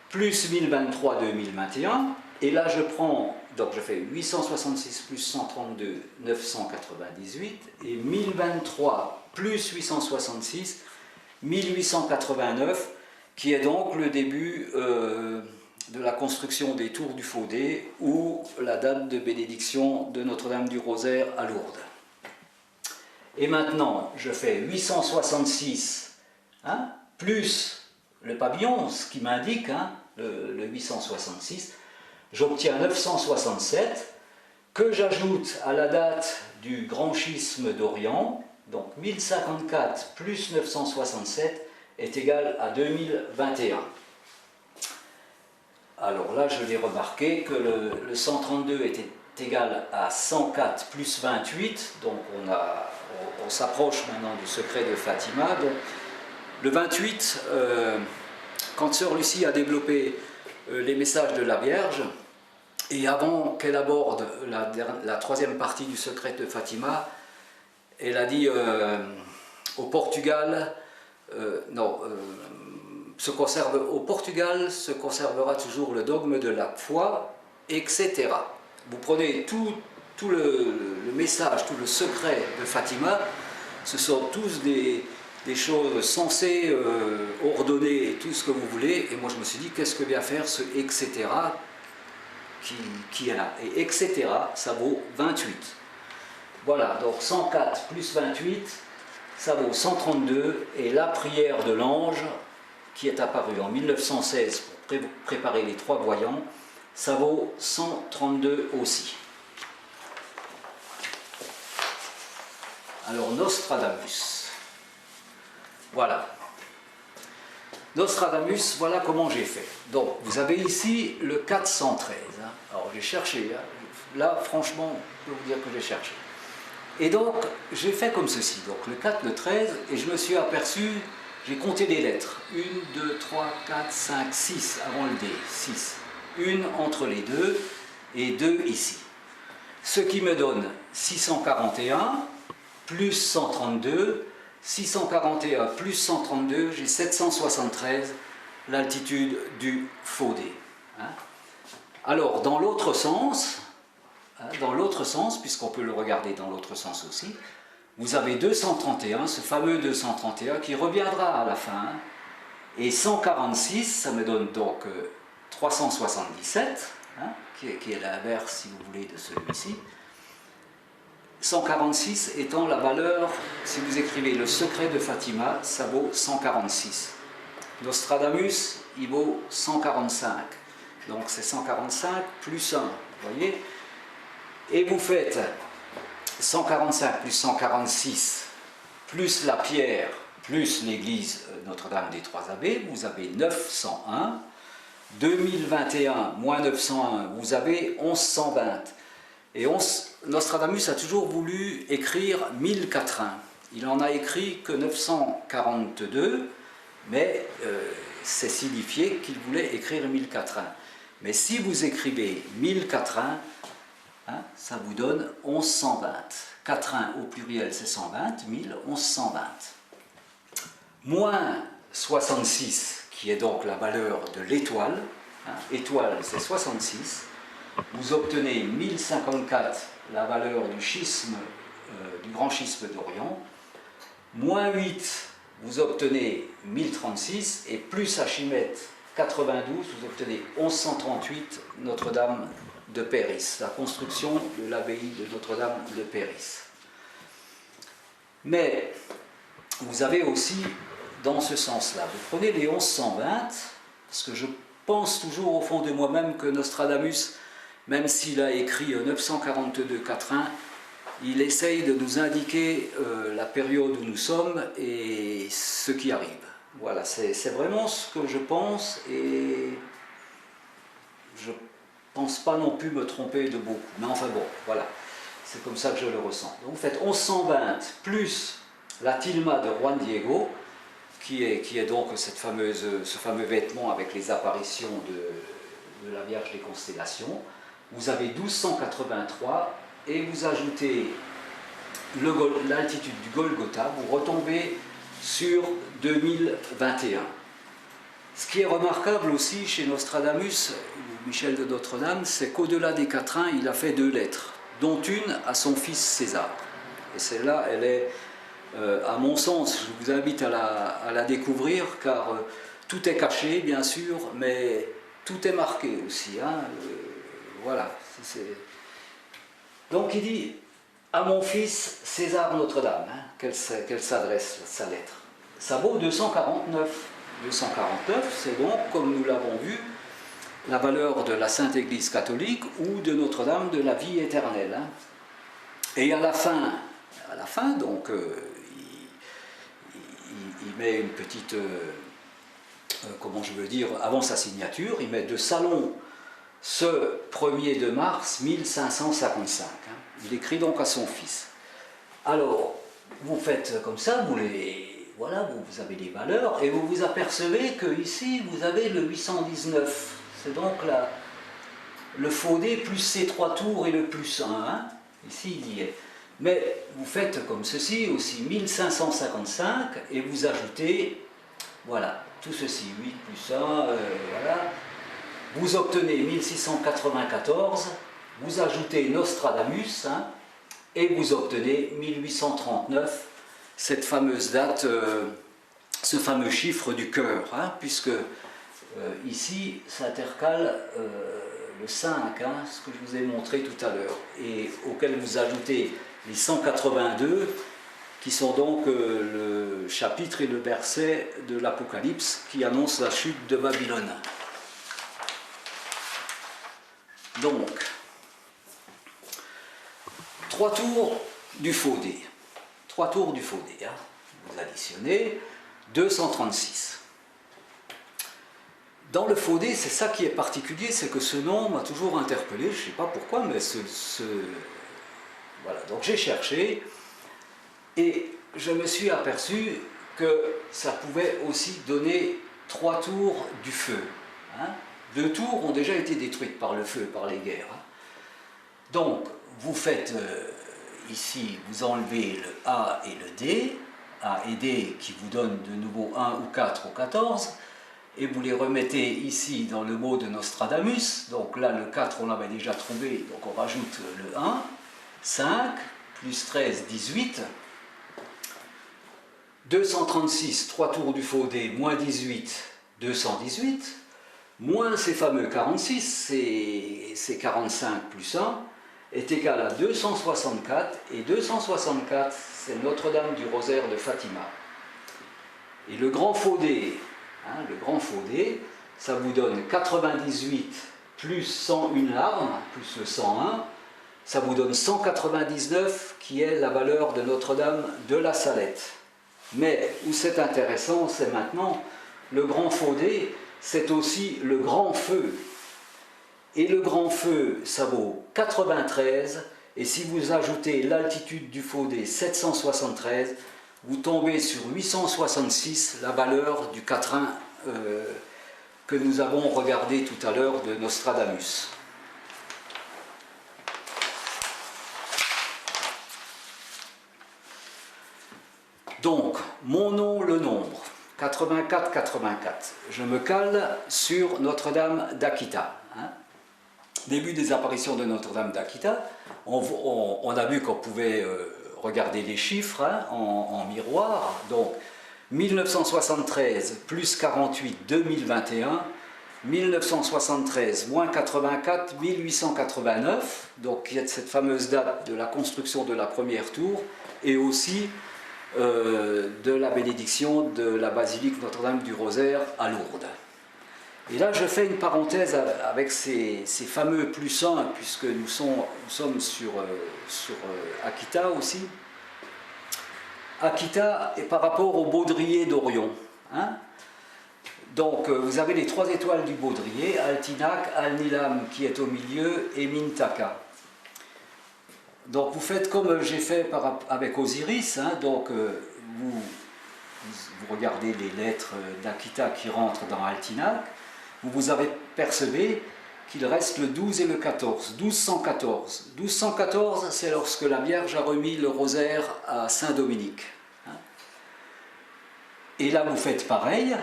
plus 1023, 2021, et là je prends, donc je fais 866 plus 132, 998, et 1023 plus 866, 1889, qui est donc le début de la construction des tours du Faudet ou la date de bénédiction de Notre-Dame du Rosaire à Lourdes. Et maintenant, je fais 866 hein, plus le pavillon, ce qui m'indique hein, le 866, j'obtiens 967 que j'ajoute à la date du grand schisme d'Orient, donc 1054 plus 967 est égal à 2021. Alors là, je l'ai remarqué que le 132 était égal à 104 plus 28, donc on s'approche maintenant du secret de Fatima. Donc, le 28, quand Sœur Lucie a développé les messages de la Vierge, et avant qu'elle aborde la 3e partie du secret de Fatima, elle a dit au Portugal, au Portugal se conservera toujours le dogme de la foi, etc. Vous prenez tout le message, tout le secret de Fatima, ce sont tous des choses sensées, ordonnées, et tout ce que vous voulez, et moi je me suis dit, qu'est-ce que vient faire ce etc. qui est là? Et etc. ça vaut 28. Voilà, donc 104 plus 28, ça vaut 132, et la prière de l'ange, qui est apparu en 1916 pour préparer les 3 voyants, ça vaut 132 aussi. Alors Nostradamus. Voilà. Nostradamus, voilà comment j'ai fait. Donc vous avez ici le 413. Hein. Alors j'ai cherché. Hein. Là, franchement, je peux vous dire que j'ai cherché. Et donc j'ai fait comme ceci. Donc le 4, le 13, et je me suis aperçu. J'ai compté les lettres, 1, 2, 3, 4, 5, 6 avant le D, 6. Une entre les deux et 2 ici. Ce qui me donne 641 plus 132, 641 plus 132, j'ai 773, l'altitude du Faudet. Hein. Alors, dans l'autre sens, puisqu'on peut le regarder dans l'autre sens aussi, vous avez 231, ce fameux 231 qui reviendra à la fin, et 146, ça me donne donc 377, hein, qui est l'inverse, si vous voulez, de celui-ci. 146 étant la valeur, si vous écrivez le secret de Fatima, ça vaut 146. Nostradamus, il vaut 145. Donc c'est 145 plus 1, vous voyez. Et vous faites 145 plus 146 plus la pierre plus l'église Notre-Dame des Trois Abbés, vous avez 901. 2021 moins 901, vous avez 1120. Et Nostradamus a toujours voulu écrire 1004. Il en a écrit que 942, mais c'est signifié qu'il voulait écrire 1004. Mais si vous écrivez 1004, hein, ça vous donne 1120. 4 au pluriel c'est 120, 1000, 1120. Moins 66, qui est donc la valeur de l'étoile, hein, étoile c'est 66, vous obtenez 1054, la valeur du schisme, du grand schisme d'Orient, moins 8, vous obtenez 1036, et plus Archimède 92, vous obtenez 1138, Notre-Dame de Péris, la construction de l'abbaye de Notre-Dame de Péris. Mais vous avez aussi, dans ce sens-là, vous prenez les 1120, parce que je pense toujours au fond de moi-même que Nostradamus, même s'il a écrit 942-4.1, il essaye de nous indiquer la période où nous sommes et ce qui arrive. Voilà, c'est vraiment ce que je pense, et je ne pense pas non plus me tromper de beaucoup. Mais enfin bon, voilà, c'est comme ça que je le ressens. Donc vous faites 1120 plus la tilma de Juan Diego, qui est donc ce fameux vêtement avec les apparitions de la Vierge des Constellations. Vous avez 1283 et vous ajoutez l'altitude du Golgotha, vous retombez sur 2021. Ce qui est remarquable aussi chez Nostradamus, Michel de Notre-Dame, c'est qu'au-delà des quatrains, il a fait 2 lettres, dont une à son fils César. Et celle-là, elle est, à mon sens, je vous invite à la découvrir, car tout est caché, bien sûr, mais tout est marqué aussi. Hein, voilà. Donc il dit à mon fils César Notre-Dame, hein, qu'elle s'adresse, sa lettre. Ça vaut 249. 249, c'est donc, comme nous l'avons vu, la valeur de la Sainte Église catholique ou de Notre-Dame de la vie éternelle. Hein. Et à la fin donc, il met une petite, comment je veux dire, avant sa signature, il met de salon ce 1er de mars 1555. Hein. Il écrit donc à son fils. Alors, vous faites comme ça, voilà, vous avez les valeurs, et vous vous apercevez que ici vous avez le 819. C'est donc le faudé plus ces 3 tours et le plus 1. Hein. Ici, il y est. Mais vous faites comme ceci aussi, 1555, et vous ajoutez, voilà, tout ceci, 8 plus 1, voilà. Vous obtenez 1694, vous ajoutez Nostradamus, hein, et vous obtenez 1839, cette fameuse date, ce fameux chiffre du cœur, hein, puisque ici s'intercale le 5, hein, ce que je vous ai montré tout à l'heure, et auquel vous ajoutez les 182, qui sont donc le chapitre et le verset de l'Apocalypse qui annonce la chute de Babylone. Donc, 3 tours du faudé. 3 tours du faudé. Hein. Vous additionnez 236. Dans le faudé, c'est ça qui est particulier, c'est que ce nom m'a toujours interpellé, je ne sais pas pourquoi, mais voilà, donc j'ai cherché et je me suis aperçu que ça pouvait aussi donner 3 tours du feu. Hein. 2 tours ont déjà été détruites par le feu, par les guerres. Hein. Donc, vous faites ici, vous enlevez le A et le D, A et D qui vous donnent de nouveau 1 ou 4 ou 14, et vous les remettez ici dans le mot de Nostradamus. Donc là, le 4, on l'avait déjà trouvé, donc on rajoute le 1. 5, plus 13, 18. 236, 3 tours du Faudé, moins 18, 218. Moins ces fameux 46, c'est 45 plus 1, est égal à 264. Et 264, c'est Notre-Dame du Rosaire de Fatima. Et le grand Faudé, ça vous donne 98 plus 101 larmes, plus le 101, ça vous donne 199 qui est la valeur de Notre-Dame de la Salette. Mais où c'est intéressant, c'est maintenant, le grand Faudé, c'est aussi le grand feu. Et le grand feu, ça vaut 93, et si vous ajoutez l'altitude du Faudé, 773, vous tombez sur 866, la valeur du quatrain que nous avons regardé tout à l'heure de Nostradamus. Donc, mon nom, le nombre, 84-84. Je me cale sur Notre-Dame d'Akita. Début des apparitions de Notre-Dame d'Akita, on a vu qu'on pouvait regarder les chiffres en miroir. Donc, 1973 plus 48, 2021. 1973 moins 84, 1889. Donc, il y a cette fameuse date de la construction de la première tour et aussi de la bénédiction de la basilique Notre-Dame du Rosaire à Lourdes. Et là, je fais une parenthèse avec ces fameux plus 1, puisque nous sommes sur Akita aussi. Akita est par rapport au baudrier d'Orion. Donc, vous avez les 3 étoiles du baudrier, Altignac, Al-Nilam qui est au milieu et Mintaka. Donc, vous faites comme j'ai fait avec Osiris, donc vous regardez les lettres d'Akita qui rentrent dans Altignac. Vous avez percevé qu'il reste le 12 et le 14, 1214. 1214, c'est lorsque la Vierge a remis le rosaire à Saint-Dominique. Et là, vous faites pareil,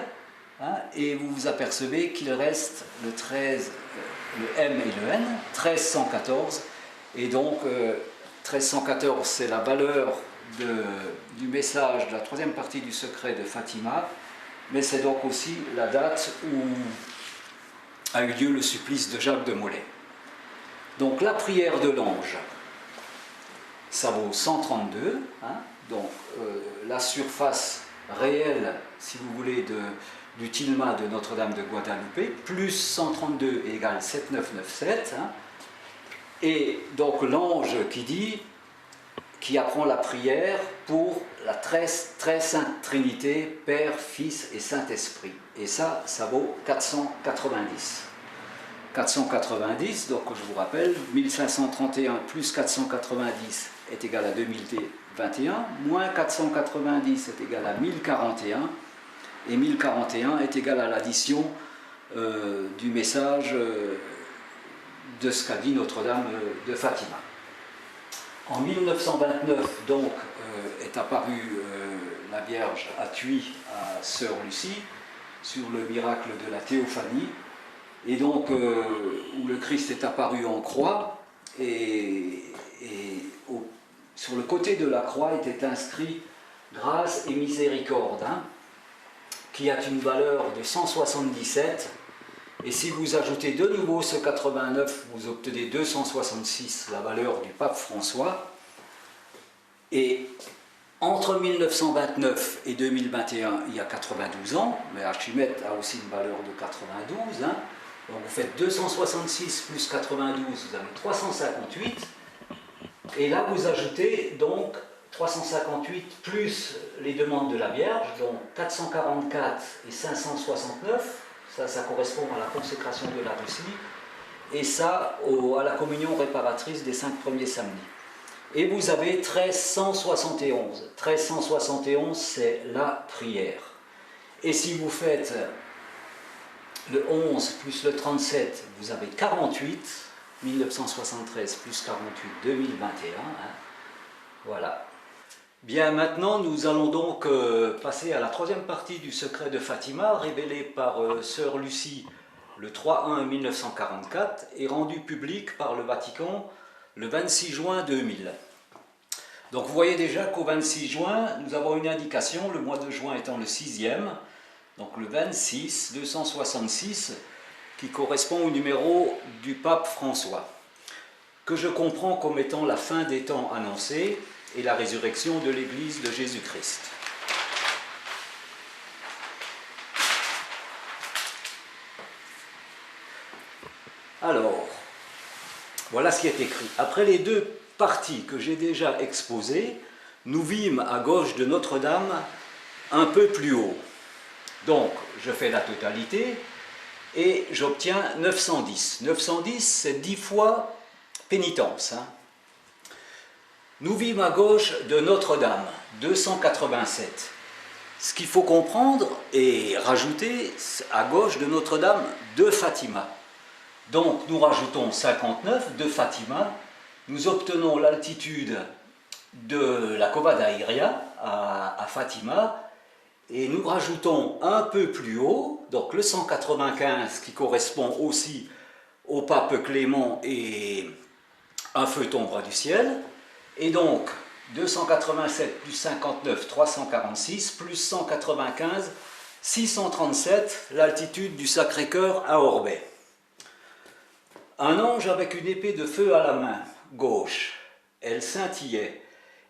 et vous vous apercevez qu'il reste le 13, le M et le N, 1314. Et donc, 1314, c'est la valeur du message de la 3e partie du secret de Fatima, mais c'est donc aussi la date où a eu lieu le supplice de Jacques de Molay. Donc la prière de l'ange, ça vaut 132, donc la surface réelle, si vous voulez, du tilma de Notre-Dame de Guadalupe, plus 132 égale 7997, et donc l'ange qui apprend la prière pour la très sainte Trinité, Père, Fils et Saint-Esprit. Et ça vaut 490. 490, donc je vous rappelle, 1531 plus 490 est égal à 2021, moins 490 est égal à 1041, et 1041 est égal à l'addition du message de ce qu'a dit Notre-Dame de Fatima. En 1929, donc, est apparue la Vierge à Tuy, à Sœur Lucie, sur le miracle de la théophanie, et donc où le Christ est apparu en croix, et sur le côté de la croix était inscrit « Grâce et miséricorde », qui a une valeur de 177, et si vous ajoutez de nouveau ce 89, vous obtenez 266, la valeur du pape François. Et entre 1929 et 2021, il y a 92 ans, mais Archimède a aussi une valeur de 92. Donc vous faites 266 plus 92, vous avez 358. Et là, vous ajoutez donc 358 plus les demandes de la Vierge, donc 444 et 569. Ça correspond à la consécration de la Russie, et ça à la communion réparatrice des 5 premiers samedis. Et vous avez 1371. 1371, c'est la prière. Et si vous faites le 11 plus le 37, vous avez 48. 1973 plus 48, 2021. Voilà. Bien, maintenant, nous allons donc passer à la troisième partie du secret de Fatima, révélé par Sœur Lucie le 3/1/1944 et rendu public par le Vatican le 26 juin 2000. Donc vous voyez déjà qu'au 26 juin, nous avons une indication, le mois de juin étant le 6e, donc le 26 266, qui correspond au numéro du pape François, que je comprends comme étant la fin des temps annoncés et la résurrection de l'Église de Jésus-Christ. Alors, voilà ce qui est écrit. Après les deux parties que j'ai déjà exposées, nous vîmes à gauche de Notre-Dame un peu plus haut. Donc, je fais la totalité et j'obtiens 910. 910, c'est 10 fois pénitence. Nous vîmes à gauche de Notre-Dame, 287. Ce qu'il faut comprendre et rajouter, à gauche de Notre-Dame, de Fatima. Donc nous rajoutons 59 de Fatima, nous obtenons l'altitude de la Cova d'Airia à Fatima, et nous rajoutons un peu plus haut, donc le 195 qui correspond aussi au pape Clément et un feu tombera du ciel, et donc 287 plus 59, 346, plus 195, 637, l'altitude du Sacré-Cœur à Orbey. Un ange avec une épée de feu à la main gauche, elle scintillait,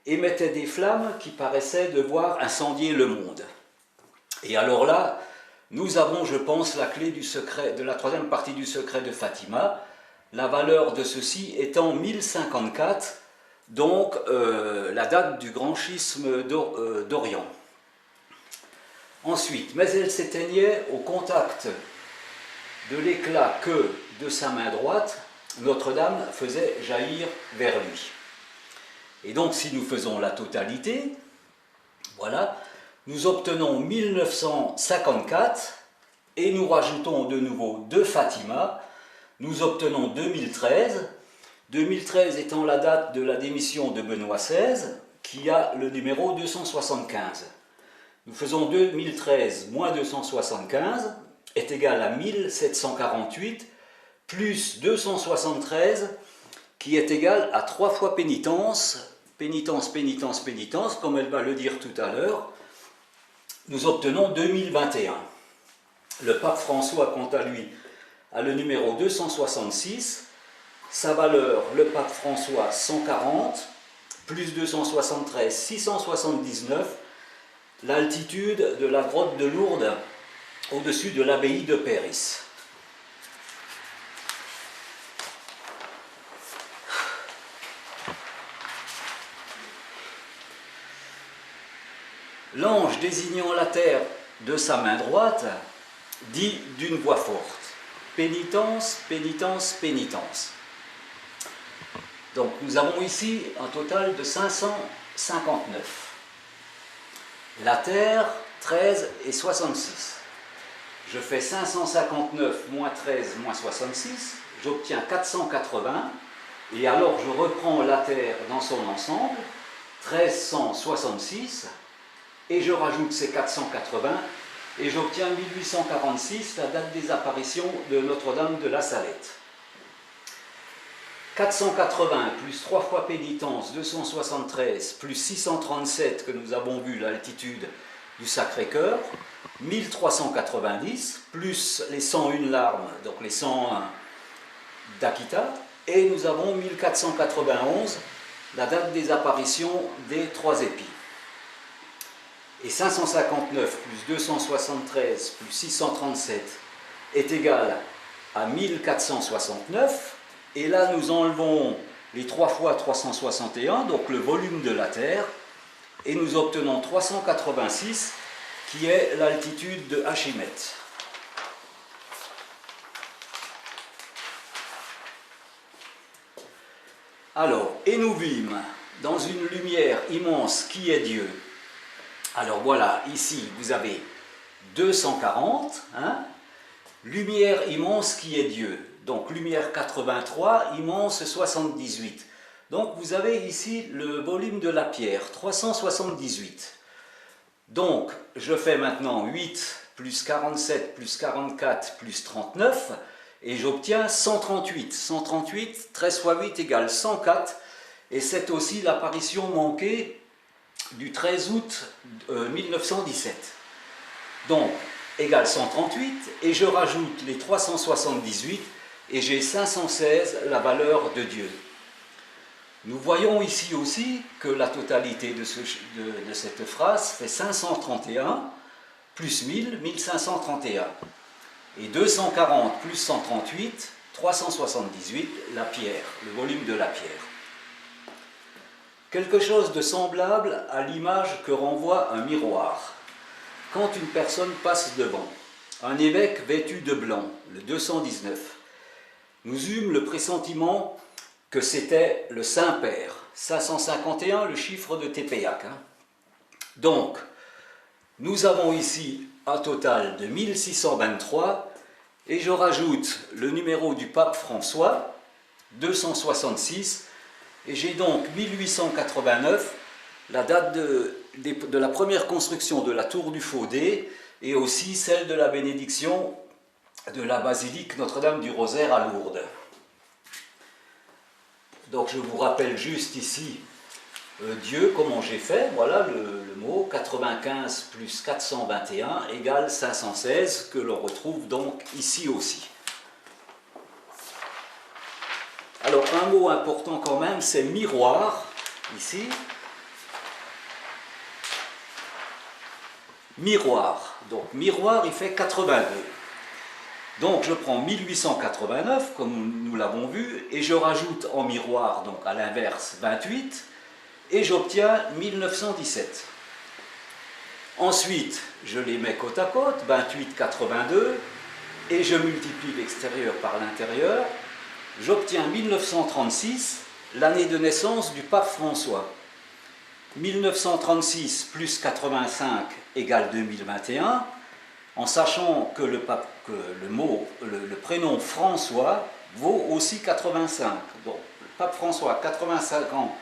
émettait des flammes qui paraissaient devoir incendier le monde. Et alors là, nous avons, je pense, la clé du secret, de la troisième partie du secret de Fatima, la valeur de ceci étant 1054, donc la date du grand schisme d'Orient. Ensuite, mais elle s'éteignait au contact de l'éclat que, de sa main droite, Notre-Dame faisait jaillir vers lui. Et donc, si nous faisons la totalité, voilà, nous obtenons 1954 et nous rajoutons de nouveau de Fatima, nous obtenons 2013, 2013 étant la date de la démission de Benoît XVI, qui a le numéro 275. Nous faisons 2013 moins 275, est égal à 1748, plus 273, qui est égal à 3 fois pénitence, pénitence, pénitence, pénitence, comme elle va le dire tout à l'heure, nous obtenons 2021. Le pape François, quant à lui, a le numéro 266, sa valeur, le pape François, 140, plus 273, 679, l'altitude de la grotte de Lourdes, au-dessus de l'abbaye de Péris. L'ange désignant la terre de sa main droite dit d'une voix forte « Pénitence, pénitence, pénitence ». Donc nous avons ici un total de 559. La terre, 13 et 66. Je fais 559 moins 13 moins 66, j'obtiens 480, et alors je reprends la terre dans son ensemble, 1366, et je rajoute ces 480, et j'obtiens 1846, la date des apparitions de Notre-Dame de la Salette. 480 plus 3 fois pénitence, 273, plus 637 que nous avons vu l'altitude du Sacré-Cœur, 1390, plus les 101 larmes, donc les 101 d'Akita, et nous avons 1491, la date des apparitions des 3 épis. Et 559 plus 273 plus 637 est égal à 1469, et là nous enlevons les 3 fois 361, donc le volume de la Terre, et nous obtenons 386, qui est l'altitude de Hachimet. Alors, et nous vîmes dans une lumière immense qui est Dieu. Alors voilà, ici vous avez 240, lumière immense qui est Dieu. Donc lumière 83, immense 78. Donc vous avez ici le volume de la pierre, 378. Donc je fais maintenant 8 plus 47 plus 44 plus 39 et j'obtiens 138. 138, 13 fois 8 égale 104 et c'est aussi l'apparition manquée du 13 août 1917. Donc égale 138 et je rajoute les 378 et j'ai 516, la valeur de Dieu. Nous voyons ici aussi que la totalité de cette phrase fait 531 plus 1000, 1531. Et 240 plus 138, 378, la pierre, le volume de la pierre. Quelque chose de semblable à l'image que renvoie un miroir. Quand une personne passe devant, un évêque vêtu de blanc, le 219, nous eûmes le pressentiment que c'était le Saint-Père. 551, le chiffre de Tépéac. Donc, nous avons ici un total de 1623 et je rajoute le numéro du pape François, 266, et j'ai donc 1889, la date de la première construction de la tour du Faudé et aussi celle de la bénédiction de la basilique Notre-Dame du Rosaire à Lourdes. Donc je vous rappelle juste ici Dieu, comment j'ai fait, voilà le mot 95 plus 421 égale 516 que l'on retrouve donc ici aussi. Alors un mot important quand même, c'est miroir, ici. Miroir, donc miroir il fait 82. Donc je prends 1889, comme nous l'avons vu, et je rajoute en miroir, donc à l'inverse, 28, et j'obtiens 1917. Ensuite, je les mets côte à côte, 28, 82, et je multiplie l'extérieur par l'intérieur. J'obtiens 1936, l'année de naissance du pape François. 1936 plus 85 égale 2021, en sachant que le prénom François vaut aussi 85. Donc, le pape François, 85 ans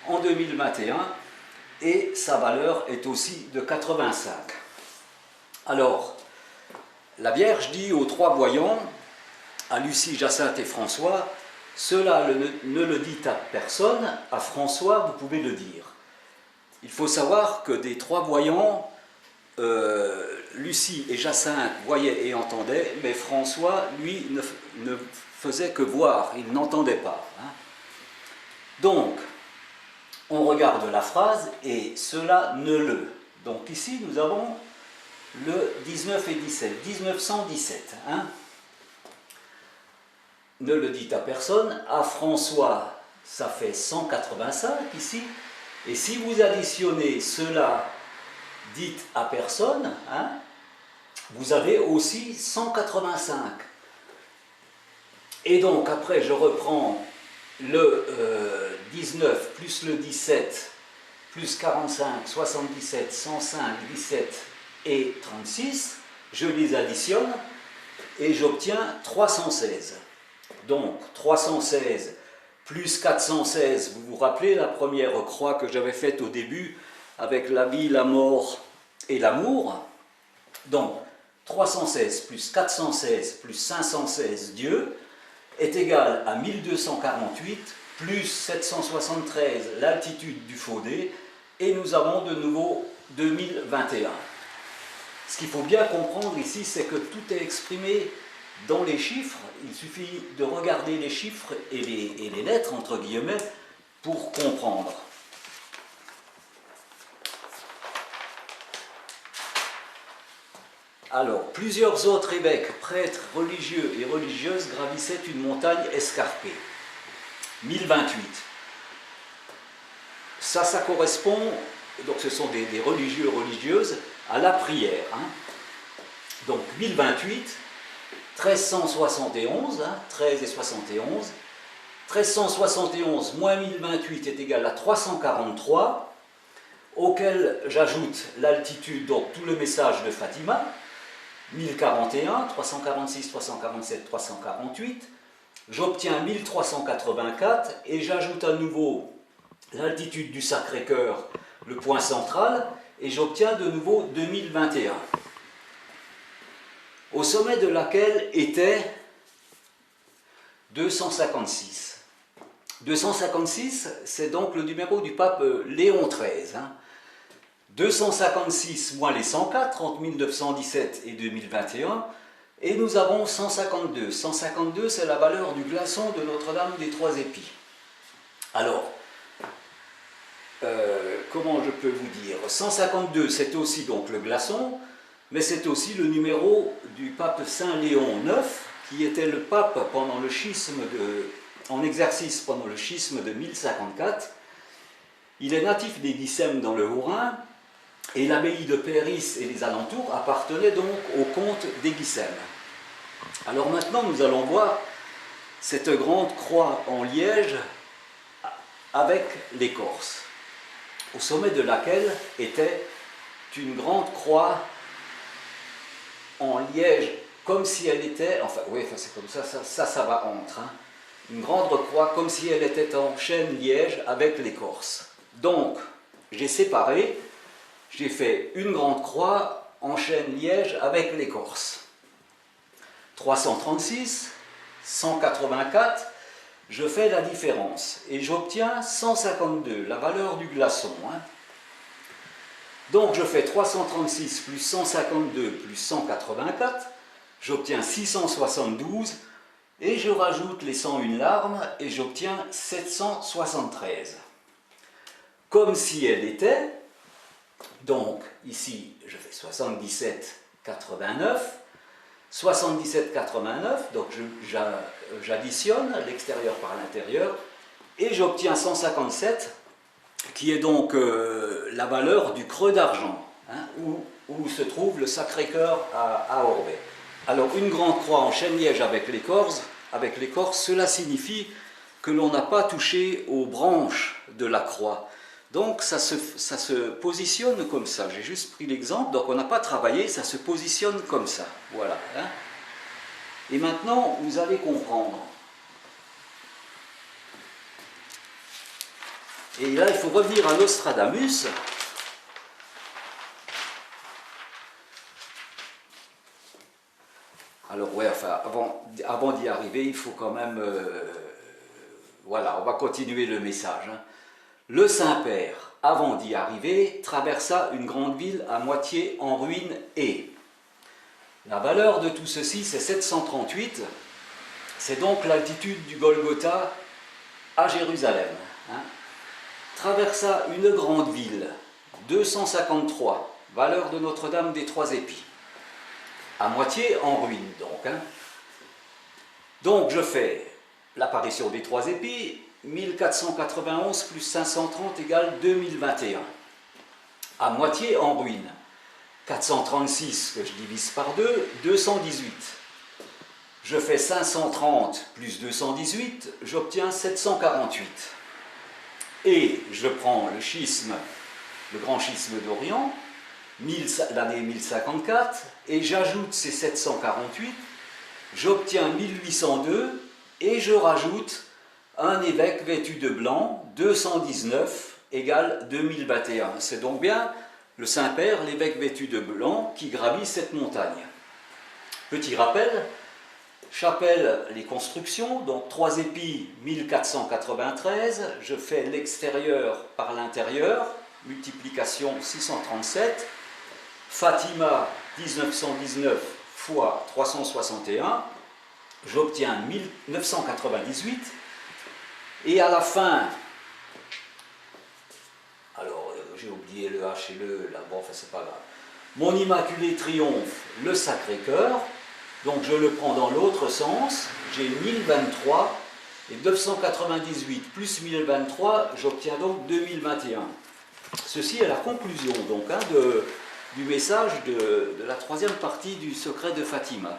en 2021, et sa valeur est aussi de 85. Alors, la Vierge dit aux trois voyants, à Lucie, Jacinthe et François, cela ne le dit à personne, à François, vous pouvez le dire. Il faut savoir que des trois voyants, Lucie et Jacinthe voyaient et entendaient, mais François, lui, ne faisait que voir, il n'entendait pas. Donc, on regarde la phrase, et cela ne le. Donc ici, nous avons le 19 et 17, 1917. Ne le dit à personne, à François, ça fait 185 ici, et si vous additionnez cela dit à personne, vous avez aussi 185. Et donc après je reprends le 19 plus le 17 plus 45, 77, 105, 17 et 36, je les additionne et j'obtiens 316. Donc 316 plus 416, vous vous rappelez la première croix que j'avais faite au début avec la vie, la mort et l'amour. Donc 316 plus 416 plus 516 Dieu est égal à 1248 plus 773 l'altitude du Faudé, et nous avons de nouveau 2021. Ce qu'il faut bien comprendre ici, c'est que tout est exprimé dans les chiffres. Il suffit de regarder les chiffres et les lettres, entre guillemets, pour comprendre. Alors, plusieurs autres évêques, prêtres, religieux et religieuses gravissaient une montagne escarpée. 1028. Ça correspond, donc ce sont des religieux et religieuses, à la prière. Donc 1028, 1371, 13 et 71, 1371 moins 1028 est égal à 343, auquel j'ajoute l'altitude, donc tout le message de Fatima, 1041, 346, 347, 348, j'obtiens 1384 et j'ajoute à nouveau l'altitude du Sacré-Cœur, le point central, et j'obtiens de nouveau 2021. Au sommet de laquelle était 256. 256, c'est donc le numéro du pape Léon XIII. 256 moins les 104, entre 1917 et 2021, et nous avons 152. 152, c'est la valeur du glaçon de Notre-Dame des Trois Épis. Alors, comment je peux vous dire? 152, c'est aussi donc le glaçon, mais c'est aussi le numéro du pape Saint Léon IX, qui était le pape pendant le schisme en exercice pendant le schisme de 1054. Il est natif des Guissèmes dans le Haut-Rhin, et l'abbaye de Péris et les alentours appartenaient donc au comte des Guissèmes. Alors maintenant, nous allons voir cette grande croix en liège avec l'écorce, au sommet de laquelle était une grande croix en liège, comme si elle était, enfin oui, enfin, c'est comme ça va entre, hein. Une grande croix comme si elle était en chêne liège avec l'écorce. Donc, j'ai séparé, j'ai fait une grande croix en chêne liège avec l'écorce. 336, 184, je fais la différence et j'obtiens 152, la valeur du glaçon, hein. Donc je fais 336 plus 152 plus 184, j'obtiens 672 et je rajoute les 101 larmes et j'obtiens 773. Comme si elle était, donc ici je fais 77,89, 77,89, donc j'additionne l'extérieur par l'intérieur et j'obtiens 157, qui est donc la valeur du creux d'argent, hein, où se trouve le Sacré-Cœur à Orbey. Alors une grande croix en chêne liège avec l'écorce, cela signifie que l'on n'a pas touché aux branches de la croix. Donc ça se positionne comme ça. J'ai juste pris l'exemple, donc on n'a pas travaillé, ça se positionne comme ça. Voilà. Hein. Et maintenant, vous allez comprendre. Et là, il faut revenir à Nostradamus. Alors, ouais, enfin, avant d'y arriver, il faut quand même... voilà, on va continuer le message. Hein. Le Saint-Père, avant d'y arriver, traversa une grande ville à moitié en ruine et... La valeur de tout ceci, c'est 738. C'est donc l'altitude du Golgotha à Jérusalem. Hein. Traversa une grande ville, 253, valeur de Notre-Dame des Trois Épis, à moitié en ruine donc. Hein. Donc je fais l'apparition des Trois Épis, 1491 plus 530 égale 2021, à moitié en ruine. 436 que je divise par 2, 218. Je fais 530 plus 218, j'obtiens 748. Et je prends le schisme, le grand schisme d'Orient, l'année 1054, et j'ajoute ces 748, j'obtiens 1802, et je rajoute un évêque vêtu de blanc, 219, égale 2021. C'est donc bien le Saint-Père, l'évêque vêtu de blanc, qui gravit cette montagne. Petit rappel, chapelle, les constructions, donc 3 épis, 1493, je fais l'extérieur par l'intérieur, multiplication 637, Fatima 1919 fois 361, j'obtiens 1998, et à la fin, alors j'ai oublié le H et le là, bon, enfin c'est pas grave, mon Immaculé Triomphe, le Sacré-Cœur, donc je le prends dans l'autre sens, j'ai 1023, et 998 plus 1023, j'obtiens donc 2021. Ceci est la conclusion donc, hein, du message de la troisième partie du secret de Fatima.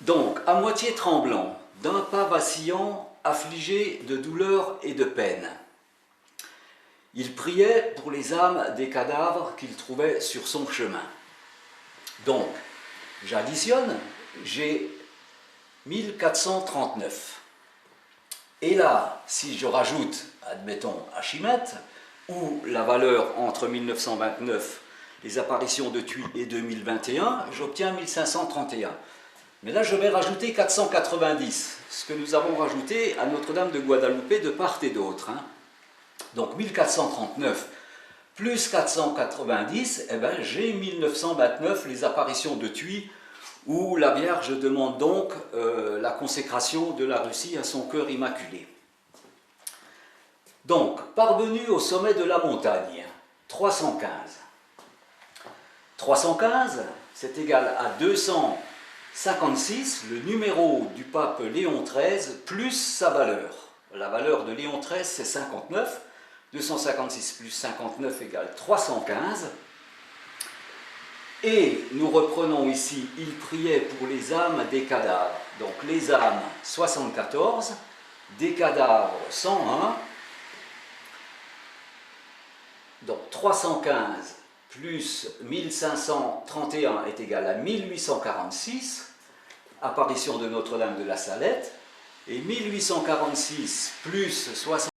Donc, à moitié tremblant, d'un pas vacillant, affligé de douleur et de peine, Il priait pour les âmes des cadavres qu'il trouvait sur son chemin. Donc, j'additionne, j'ai 1439. Et là, si je rajoute, admettons, Achimètre, où la valeur entre 1929, les apparitions de Thuy, et 2021, j'obtiens 1531. Mais là, je vais rajouter 490, ce que nous avons rajouté à Notre-Dame de Guadalupe de part et d'autre. Donc 1439 plus 490, eh ben, j'ai 1929, les apparitions de Thuy, où la Vierge demande donc la consécration de la Russie à son cœur immaculé. Donc, parvenu au sommet de la montagne, 315. 315, c'est égal à 256, le numéro du pape Léon XIII, plus sa valeur. La valeur de Léon XIII, c'est 59. 256 plus 59 égale 315. Et nous reprenons ici, il priait pour les âmes des cadavres. Donc les âmes 74, des cadavres 101. Donc 315 plus 1531 est égal à 1846, apparition de Notre-Dame de la Salette. Et 1846 plus 60